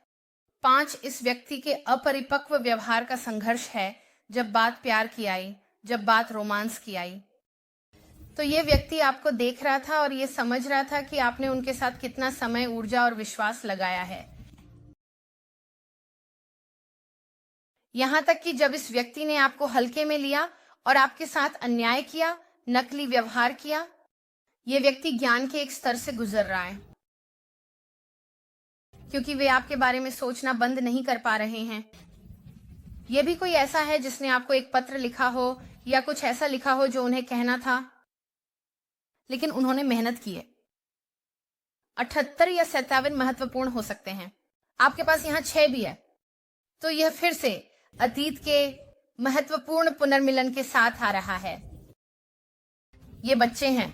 5 इस व्यक्ति के अपरिपक्व व्यवहार का संघर्ष है। जब बात प्यार की आई, जब बात रोमांस की आई, तो ये व्यक्ति आपको देख रहा था और ये समझ रहा था कि आपने उनके साथ कितना समय, ऊर्जा और विश्वास लगाया है। यहां तक कि जब इस व्यक्ति ने आपको हल्के में लिया और आपके साथ अन्याय किया, नकली व्यवहार किया, ये व्यक्ति ज्ञान के एक स्तर से गुजर रहा है, क्योंकि वे आपके बारे में सोचना बंद नहीं कर पा रहे हैं। यह भी कोई ऐसा है जिसने आपको एक पत्र लिखा हो या कुछ ऐसा लिखा हो जो उन्हें कहना था, लेकिन उन्होंने मेहनत की है। 78 या 57 महत्वपूर्ण हो सकते हैं। आपके पास यहाँ 6 भी है, तो यह फिर से अतीत के महत्वपूर्ण पुनर्मिलन के साथ आ रहा है। ये बच्चे हैं।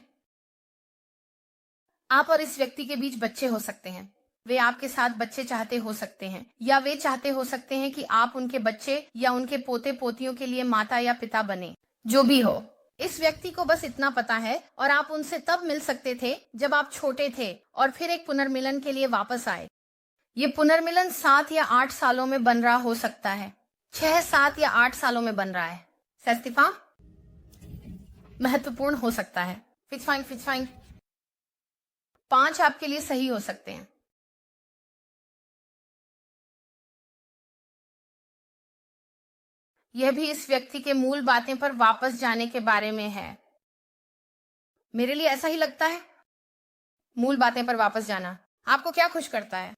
आप और इस व्यक्ति के बीच बच्चे हो सकते हैं। वे आपके साथ बच्चे चाहते हो सकते हैं, या वे चाहते हो सकते हैं कि आप उनके बच्चे या उनके पोते पोतियों के लिए माता या पिता बने। जो भी हो, इस व्यक्ति को बस इतना पता है और आप उनसे तब मिल सकते थे जब आप छोटे थे और फिर एक पुनर्मिलन के लिए वापस आए। ये पुनर्मिलन 7 या 8 सालों में बन रहा हो सकता है। 6, 7 या 8 सालों में बन रहा है। सस्तिफा महत्वपूर्ण हो सकता है। फिच फाइन 5 आपके लिए सही हो सकते हैं। यह भी इस व्यक्ति के मूल बातें पर वापस जाने के बारे में है। मेरे लिए ऐसा ही लगता है। मूल बातें पर वापस जाना आपको क्या खुश करता है?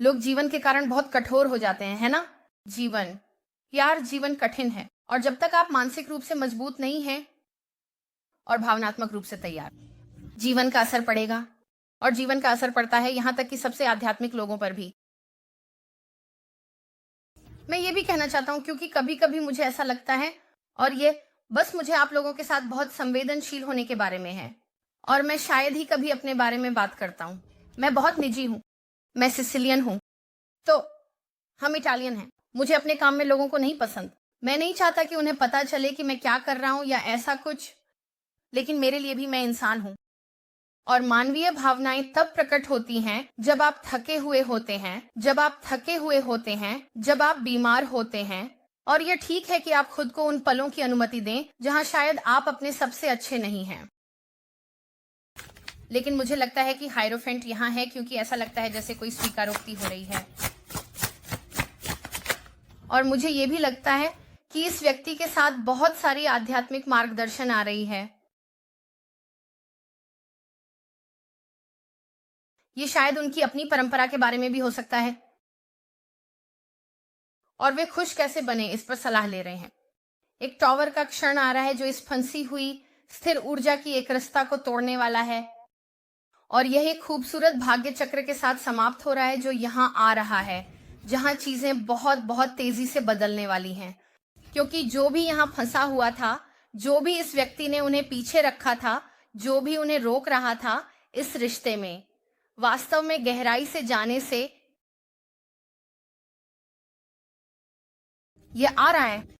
लोग जीवन के कारण बहुत कठोर हो जाते हैं, है ना? जीवन कठिन है, और जब तक आप मानसिक रूप से मजबूत नहीं हैं और भावनात्मक रूप से तैयार, जीवन का असर पड़ेगा। और जीवन का असर पड़ता है यहां तक कि सबसे आध्यात्मिक लोगों पर भी। मैं ये भी कहना चाहता हूं, क्योंकि कभी कभी मुझे ऐसा लगता है, और ये बस मुझे आप लोगों के साथ बहुत संवेदनशील होने के बारे में है, और मैं शायद ही कभी अपने बारे में बात करता हूं। मैं बहुत निजी हूं। मैं सिसिलियन हूं, तो हम इटालियन हैं। मुझे अपने काम में लोगों को नहीं पसंद। मैं नहीं चाहता कि उन्हें पता चले कि मैं क्या कर रहा हूं या ऐसा कुछ, लेकिन मेरे लिए भी मैं इंसान हूं। और मानवीय भावनाएं तब प्रकट होती हैं जब आप थके हुए होते हैं, जब आप बीमार होते हैं। और यह ठीक है कि आप खुद को उन पलों की अनुमति दें जहां शायद आप अपने सबसे अच्छे नहीं हैं। लेकिन मुझे लगता है कि हायरोफेंट यहाँ है, क्योंकि ऐसा लगता है जैसे कोई स्वीकारोक्ति हो रही है। और मुझे ये भी लगता है कि इस व्यक्ति के साथ बहुत सारी आध्यात्मिक मार्गदर्शन आ रही है। ये शायद उनकी अपनी परंपरा के बारे में भी हो सकता है, और वे खुश कैसे बने इस पर सलाह ले रहे हैं। एक टॉवर का क्षण आ रहा है जो इस फंसी हुई स्थिर ऊर्जा की एक रस्ता को तोड़ने वाला है, और यह एक खूबसूरत भाग्य चक्र के साथ समाप्त हो रहा है जो यहाँ आ रहा है, जहाँ चीजें बहुत बहुत तेजी से बदलने वाली हैं। क्योंकि जो भी यहाँ फंसा हुआ था, जो भी इस व्यक्ति ने उन्हें पीछे रखा था, जो भी उन्हें रोक रहा था इस रिश्ते में, वास्तव में गहराई से जाने से ये आ रहा है।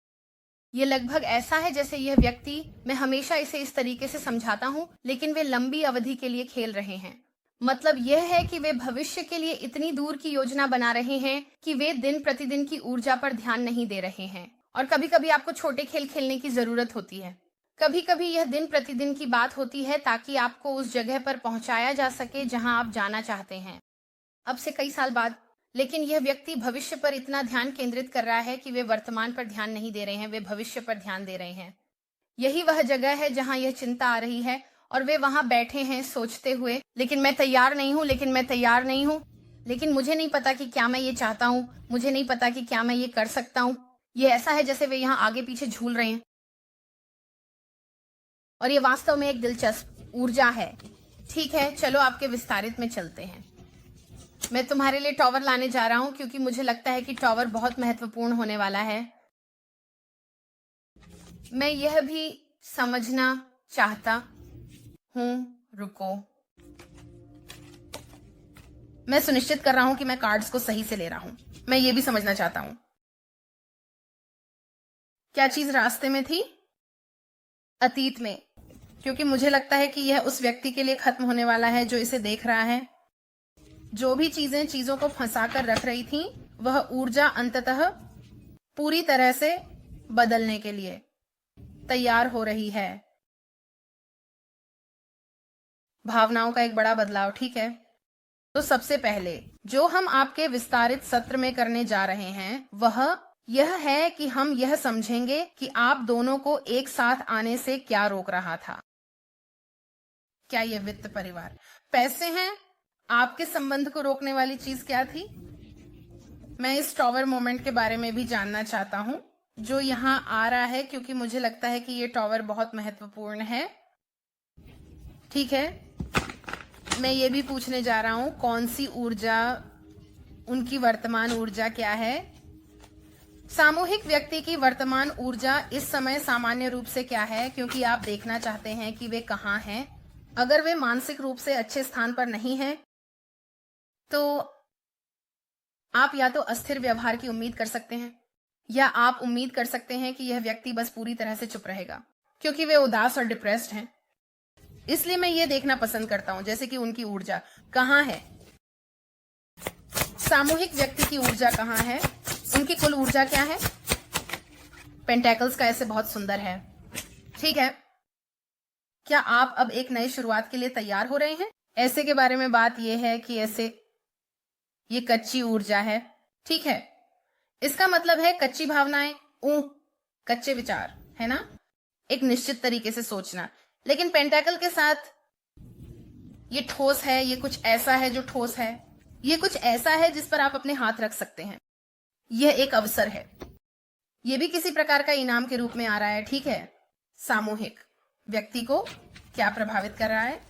ये लगभग ऐसा है जैसे यह व्यक्ति, मैं हमेशा इसे इस तरीके से समझाता हूं, लेकिन वे लंबी अवधि के लिए खेल रहे हैं। मतलब यह है कि वे भविष्य के लिए इतनी दूर की योजना बना रहे हैं कि वे दिन प्रतिदिन की ऊर्जा पर ध्यान नहीं दे रहे हैं। और कभी कभी आपको छोटे खेल खेलने की जरूरत होती है। कभी कभी यह दिन प्रतिदिन की बात होती है, ताकि आपको उस जगह पर पहुंचाया जा सके जहां आप जाना चाहते हैं, अब से कई साल बाद। लेकिन यह व्यक्ति भविष्य पर इतना ध्यान केंद्रित कर रहा है कि वे वर्तमान पर ध्यान नहीं दे रहे हैं, वे भविष्य पर ध्यान दे रहे हैं। यही वह जगह है जहां यह चिंता आ रही है, और वे वहां बैठे हैं सोचते हुए, लेकिन मैं तैयार नहीं हूं, लेकिन मुझे नहीं पता कि क्या मैं ये चाहता हूं, मुझे नहीं पता कि क्या मैं ये कर सकता हूं। ये ऐसा है जैसे वे यहाँ आगे पीछे झूल रहे हैं, और ये वास्तव में एक दिलचस्प ऊर्जा है। ठीक है, चलो आपके विस्तारित में चलते हैं। मैं तुम्हारे लिए टॉवर लाने जा रहा हूं, क्योंकि मुझे लगता है कि टॉवर बहुत महत्वपूर्ण होने वाला है। मैं यह भी समझना चाहता हूं, रुको, मैं सुनिश्चित कर रहा हूं कि मैं कार्ड्स को सही से ले रहा हूं। मैं ये भी समझना चाहता हूं क्या चीज रास्ते में थी, अतीत में, क्योंकि मुझे लगता है कि यह उस व्यक्ति के लिए खत्म होने वाला है जो इसे देख रहा है। जो भी चीजें चीजों को फंसा कर रख रही थी, वह ऊर्जा अंततः पूरी तरह से बदलने के लिए तैयार हो रही है। भावनाओं का एक बड़ा बदलाव, ठीक है। तो सबसे पहले जो हम आपके विस्तारित सत्र में करने जा रहे हैं वह यह है कि हम यह समझेंगे कि आप दोनों को एक साथ आने से क्या रोक रहा था। क्या यह वित्त, परिवार, पैसे हैं? आपके संबंध को रोकने वाली चीज क्या थी? मैं इस टॉवर मोमेंट के बारे में भी जानना चाहता हूं जो यहाँ आ रहा है, क्योंकि मुझे लगता है कि ये टॉवर बहुत महत्वपूर्ण है। ठीक है, मैं ये भी पूछने जा रहा हूं कौन सी ऊर्जा, उनकी वर्तमान ऊर्जा क्या है, सामूहिक व्यक्ति की वर्तमान ऊर्जा इस समय सामान्य रूप से क्या है, क्योंकि आप देखना चाहते हैं कि वे कहाँ हैं। अगर वे मानसिक रूप से अच्छे स्थान पर नहीं हैं तो आप या तो अस्थिर व्यवहार की उम्मीद कर सकते हैं, या आप उम्मीद कर सकते हैं कि यह व्यक्ति बस पूरी तरह से चुप रहेगा, क्योंकि वे उदास और डिप्रेस्ड हैं। इसलिए मैं ये देखना पसंद करता हूं जैसे कि उनकी ऊर्जा कहाँ है, सामूहिक व्यक्ति की ऊर्जा कहाँ है, उनकी कुल ऊर्जा क्या है। पेंटेकल्स का ऐसे बहुत सुंदर है। ठीक है, क्या आप अब एक नई शुरुआत के लिए तैयार हो रहे हैं? ऐसे के बारे में बात यह है कि ऐसे ये कच्ची ऊर्जा है। ठीक है, इसका मतलब है कच्ची भावनाएं, कच्चे विचार, है ना, एक निश्चित तरीके से सोचना। लेकिन पेंटाकल के साथ ये ठोस है, ये कुछ ऐसा है जो ठोस है, ये कुछ ऐसा है जिस पर आप अपने हाथ रख सकते हैं। यह एक अवसर है, यह भी किसी प्रकार का इनाम के रूप में आ रहा है। ठीक है, सामूहिक व्यक्ति को क्या प्रभावित कर रहा है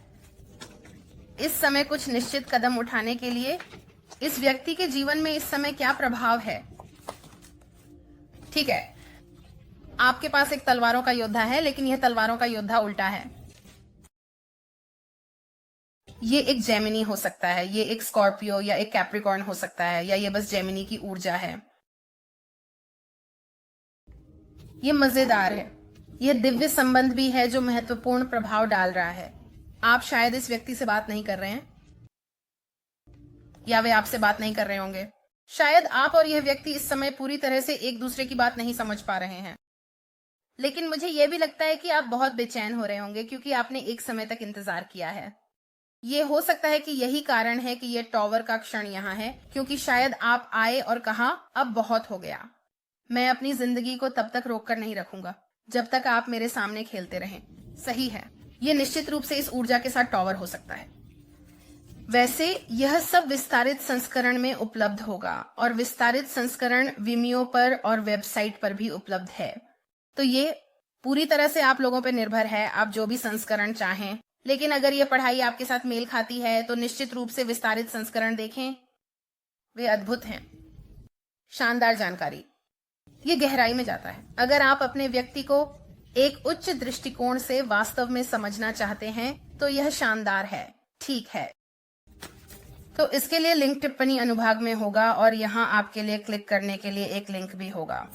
इस समय, कुछ निश्चित कदम उठाने के लिए इस व्यक्ति के जीवन में इस समय क्या प्रभाव है। ठीक है, आपके पास एक तलवारों का योद्धा है, लेकिन यह तलवारों का योद्धा उल्टा है। ये एक जेमिनी हो सकता है, ये एक स्कॉर्पियो या एक कैप्रिकॉर्न हो सकता है, या ये बस जेमिनी की ऊर्जा है। ये मजेदार है, यह दिव्य संबंध भी है जो महत्वपूर्ण प्रभाव डाल रहा है। आप शायद इस व्यक्ति से बात नहीं कर रहे हैं, या वे आपसे बात नहीं कर रहे होंगे। शायद आप और यह व्यक्ति इस समय पूरी तरह से एक दूसरे की बात नहीं समझ पा रहे हैं, लेकिन मुझे यह भी लगता है कि आप बहुत बेचैन हो रहे होंगे, क्योंकि आपने एक समय तक इंतजार किया है। यह हो सकता है कि यही कारण है कि यह टॉवर का क्षण यहाँ है, क्योंकि शायद आप आए और कहा अब बहुत हो गया, मैं अपनी जिंदगी को तब तक रोक कर नहीं रखूंगा जब तक आप मेरे सामने खेलते रहें। सही है, यह निश्चित रूप से इस ऊर्जा के साथ टॉवर हो सकता है। वैसे यह सब विस्तारित संस्करण में उपलब्ध होगा, और विस्तारित संस्करण विमियो पर और वेबसाइट पर भी उपलब्ध है। तो ये पूरी तरह से आप लोगों पर निर्भर है, आप जो भी संस्करण चाहें। लेकिन अगर यह पढ़ाई आपके साथ मेल खाती है तो निश्चित रूप से विस्तारित संस्करण देखें, वे अद्भुत हैं। शानदार जानकारी, ये गहराई में जाता है। अगर आप अपने व्यक्ति को एक उच्च दृष्टिकोण से वास्तव में समझना चाहते हैं तो यह शानदार है। ठीक है, तो इसके लिए लिंक टिप्पणी अनुभाग में होगा, और यहां आपके लिए क्लिक करने के लिए एक लिंक भी होगा।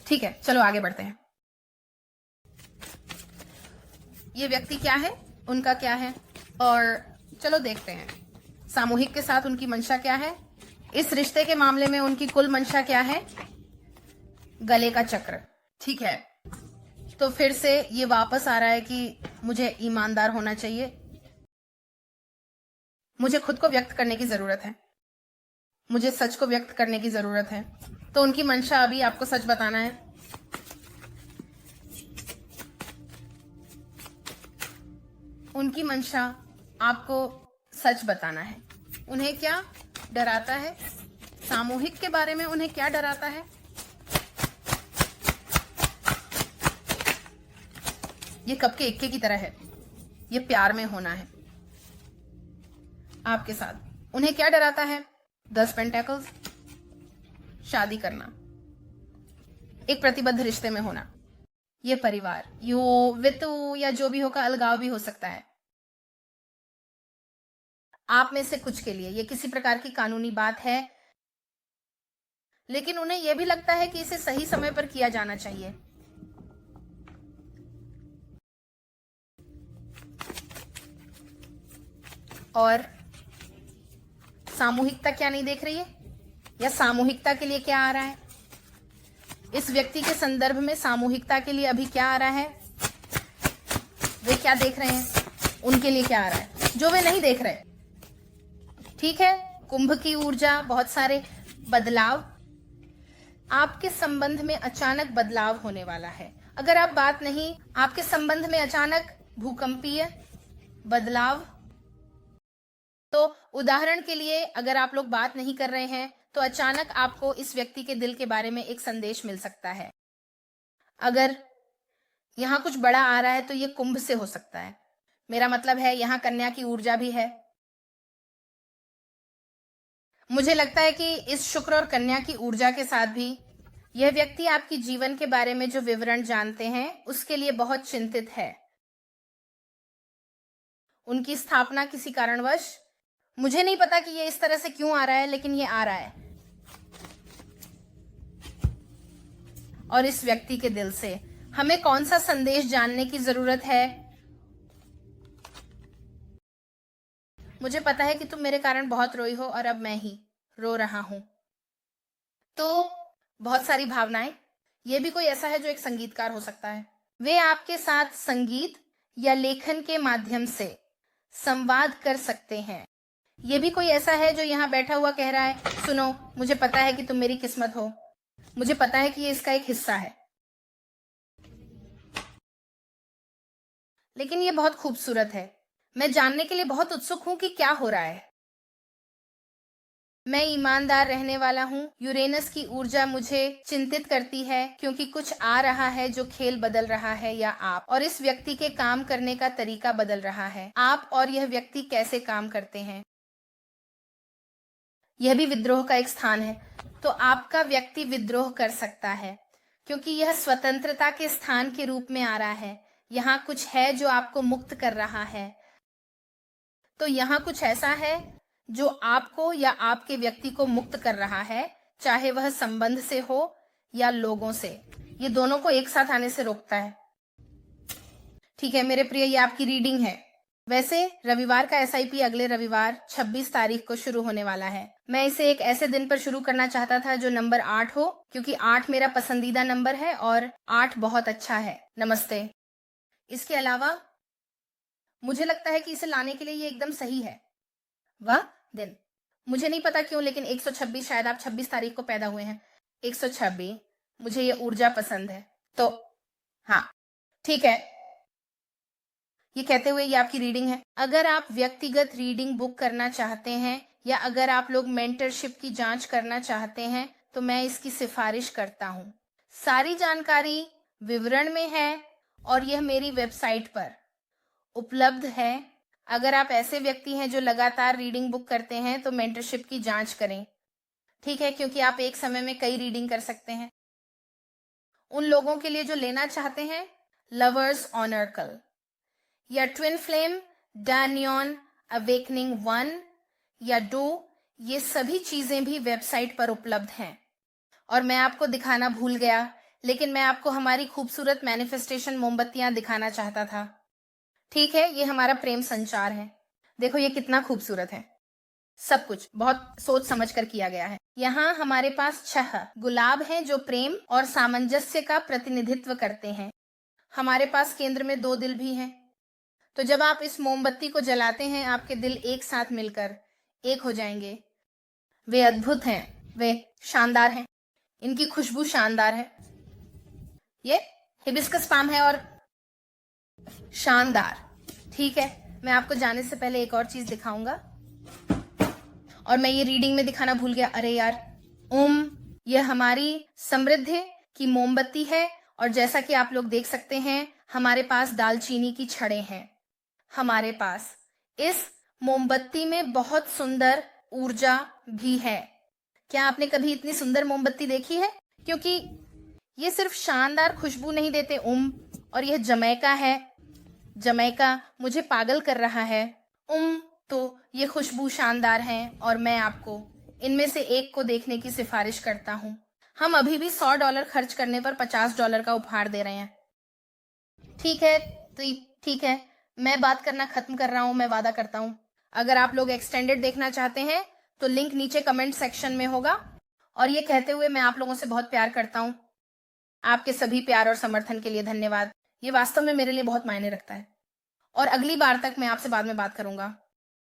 ठीक है, चलो आगे बढ़ते हैं। ये व्यक्ति क्या है, उनका क्या है, और चलो देखते हैं सामूहिक के साथ उनकी मंशा क्या है। इस रिश्ते के मामले में उनकी कुल मंशा क्या है, गले का चक्र। ठीक है, तो फिर से ये वापस आ रहा है कि मुझे ईमानदार होना चाहिए, मुझे खुद को व्यक्त करने की जरूरत है, मुझे सच को व्यक्त करने की जरूरत है। तो उनकी मंशा अभी आपको सच बताना है। उनकी मंशा आपको सच बताना है। उन्हें क्या डराता है, सामूहिक के बारे में उन्हें क्या डराता है। ये कप के इक्के की तरह है, ये प्यार में होना है आपके साथ। उन्हें क्या डराता है, 10 पेंटेकल्स, शादी करना, एक प्रतिबद्ध रिश्ते में होना, ये परिवार, यो वित्तु या जो भी होगा, अलगाव भी हो सकता है। आप में से कुछ के लिए ये किसी प्रकार की कानूनी बात है, लेकिन उन्हें यह भी लगता है कि इसे सही समय पर किया जाना चाहिए। और सामूहिकता क्या नहीं देख रही है, या सामूहिकता के लिए क्या आ रहा है, इस व्यक्ति के संदर्भ में सामूहिकता के लिए अभी क्या आ रहा है, वे क्या देख रहे हैं, उनके लिए क्या आ रहा है जो वे नहीं देख रहे। ठीक है, कुंभ की ऊर्जा, बहुत सारे बदलाव, आपके संबंध में अचानक बदलाव होने वाला है। अगर आप बात नहीं, आपके संबंध में अचानक भूकंपीय बदलाव। तो उदाहरण के लिए अगर आप लोग बात नहीं कर रहे हैं तो अचानक आपको इस व्यक्ति के दिल के बारे में एक संदेश मिल सकता है। अगर यहां कुछ बड़ा आ रहा है तो ये कुंभ से हो सकता है, मेरा मतलब है यहां कन्या की ऊर्जा भी है। मुझे लगता है कि इस शुक्र और कन्या की ऊर्जा के साथ भी यह व्यक्ति आपकी जीवन के बारे में जो विवरण जानते हैं उसके लिए बहुत चिंतित है। उनकी स्थापना किसी कारणवश, मुझे नहीं पता कि ये इस तरह से क्यों आ रहा है, लेकिन ये आ रहा है, और इस व्यक्ति के दिल से हमें कौन सा संदेश जानने की जरूरत है? मुझे पता है कि तुम मेरे कारण बहुत रोई हो और अब मैं ही रो रहा हूं। तो बहुत सारी भावनाएं। ये भी कोई ऐसा है जो एक संगीतकार हो सकता है। वे आपके साथ संगीत या लेखन के माध्यम से संवाद कर सकते हैं। ये भी कोई ऐसा है जो यहाँ बैठा हुआ कह रहा है, सुनो, मुझे पता है कि तुम मेरी किस्मत हो, मुझे पता है कि ये इसका एक हिस्सा है। लेकिन ये बहुत खूबसूरत है। मैं जानने के लिए बहुत उत्सुक हूं कि क्या हो रहा है। मैं ईमानदार रहने वाला हूं। यूरेनस की ऊर्जा मुझे चिंतित करती है क्योंकि कुछ आ रहा है जो खेल बदल रहा है, या आप और इस व्यक्ति के काम करने का तरीका बदल रहा है। आप और यह व्यक्ति कैसे काम करते हैं। यह भी विद्रोह का एक स्थान है, तो आपका व्यक्ति विद्रोह कर सकता है क्योंकि यह स्वतंत्रता के स्थान के रूप में आ रहा है। यहाँ कुछ है जो आपको मुक्त कर रहा है। तो यहाँ कुछ ऐसा है जो आपको या आपके व्यक्ति को मुक्त कर रहा है, चाहे वह संबंध से हो या लोगों से। ये दोनों को एक साथ आने से रोकता है। ठीक है मेरे प्रिय, ये आपकी रीडिंग है। वैसे रविवार का SIP अगले रविवार 26 तारीख को शुरू होने वाला है। मैं इसे एक ऐसे दिन पर शुरू करना चाहता था जो नंबर 8 हो, क्योंकि 8 मेरा पसंदीदा नंबर है और 8 बहुत अच्छा है। नमस्ते। इसके अलावा मुझे लगता है कि इसे लाने के लिए ये एकदम सही है। वह दिन, मुझे नहीं पता क्यों, लेकिन 126, शायद आप 26 तारीख को पैदा हुए हैं। 126, मुझे ये ऊर्जा पसंद है। तो हाँ ठीक है। ये कहते हुए ये आपकी रीडिंग है। अगर आप व्यक्तिगत रीडिंग बुक करना चाहते हैं या अगर आप लोग मेंटरशिप की जांच करना चाहते हैं तो मैं इसकी सिफारिश करता हूँ। सारी जानकारी विवरण में है और यह मेरी वेबसाइट पर उपलब्ध है। अगर आप ऐसे व्यक्ति हैं जो लगातार रीडिंग बुक करते हैं तो मेंटरशिप की जांच करें, ठीक है, क्योंकि आप एक समय में कई रीडिंग कर सकते हैं। उन लोगों के लिए जो लेना चाहते हैं, लवर्स ऑनर्कल या ट्विन फ्लेम, डैनियन अवेकनिंग 1 या 2, ये सभी चीजें भी वेबसाइट पर उपलब्ध हैं। और मैं आपको दिखाना भूल गया, लेकिन मैं आपको हमारी खूबसूरत मैनिफेस्टेशन मोमबत्तियां दिखाना चाहता था। ठीक है, ये हमारा प्रेम संचार है। देखो ये कितना खूबसूरत है। सब कुछ बहुत सोच समझ कर किया गया है। यहाँ हमारे पास 6 गुलाब हैं जो प्रेम और सामंजस्य का प्रतिनिधित्व करते हैं। हमारे पास केंद्र में 2 दिल भी हैं। तो जब आप इस मोमबत्ती को जलाते हैं, आपके दिल एक साथ मिलकर एक हो जाएंगे। वे अद्भुत हैं, वे शानदार हैं, इनकी खुशबू शानदार है। ये हिबिस्कस पाम है और शानदार। ठीक है, मैं आपको जाने से पहले एक और चीज दिखाऊंगा और मैं ये रीडिंग में दिखाना भूल गया। अरे यार, यह हमारी समृद्धि की मोमबत्ती है और जैसा कि आप लोग देख सकते हैं, हमारे पास दालचीनी की छड़ें हैं। हमारे पास इस मोमबत्ती में बहुत सुंदर ऊर्जा भी है। क्या आपने कभी इतनी सुंदर मोमबत्ती देखी है? क्योंकि ये सिर्फ शानदार खुशबू नहीं देते और यह जमैका है। जमैका मुझे पागल कर रहा है। तो ये खुशबू शानदार हैं और मैं आपको इनमें से एक को देखने की सिफारिश करता हूं। हम अभी भी $100 खर्च करने पर $50 का उपहार दे रहे हैं। ठीक है, तो ठीक है, मैं बात करना खत्म कर रहा हूं। मैं वादा करता हूं, अगर आप लोग एक्सटेंडेड देखना चाहते हैं तो लिंक नीचे कमेंट सेक्शन में होगा। और ये कहते हुए मैं आप लोगों से बहुत प्यार करता हूं। आपके सभी प्यार और समर्थन के लिए धन्यवाद। ये वास्तव में मेरे लिए बहुत मायने रखता है। और अगली बार तक मैं आपसे बाद में बात करूंगा।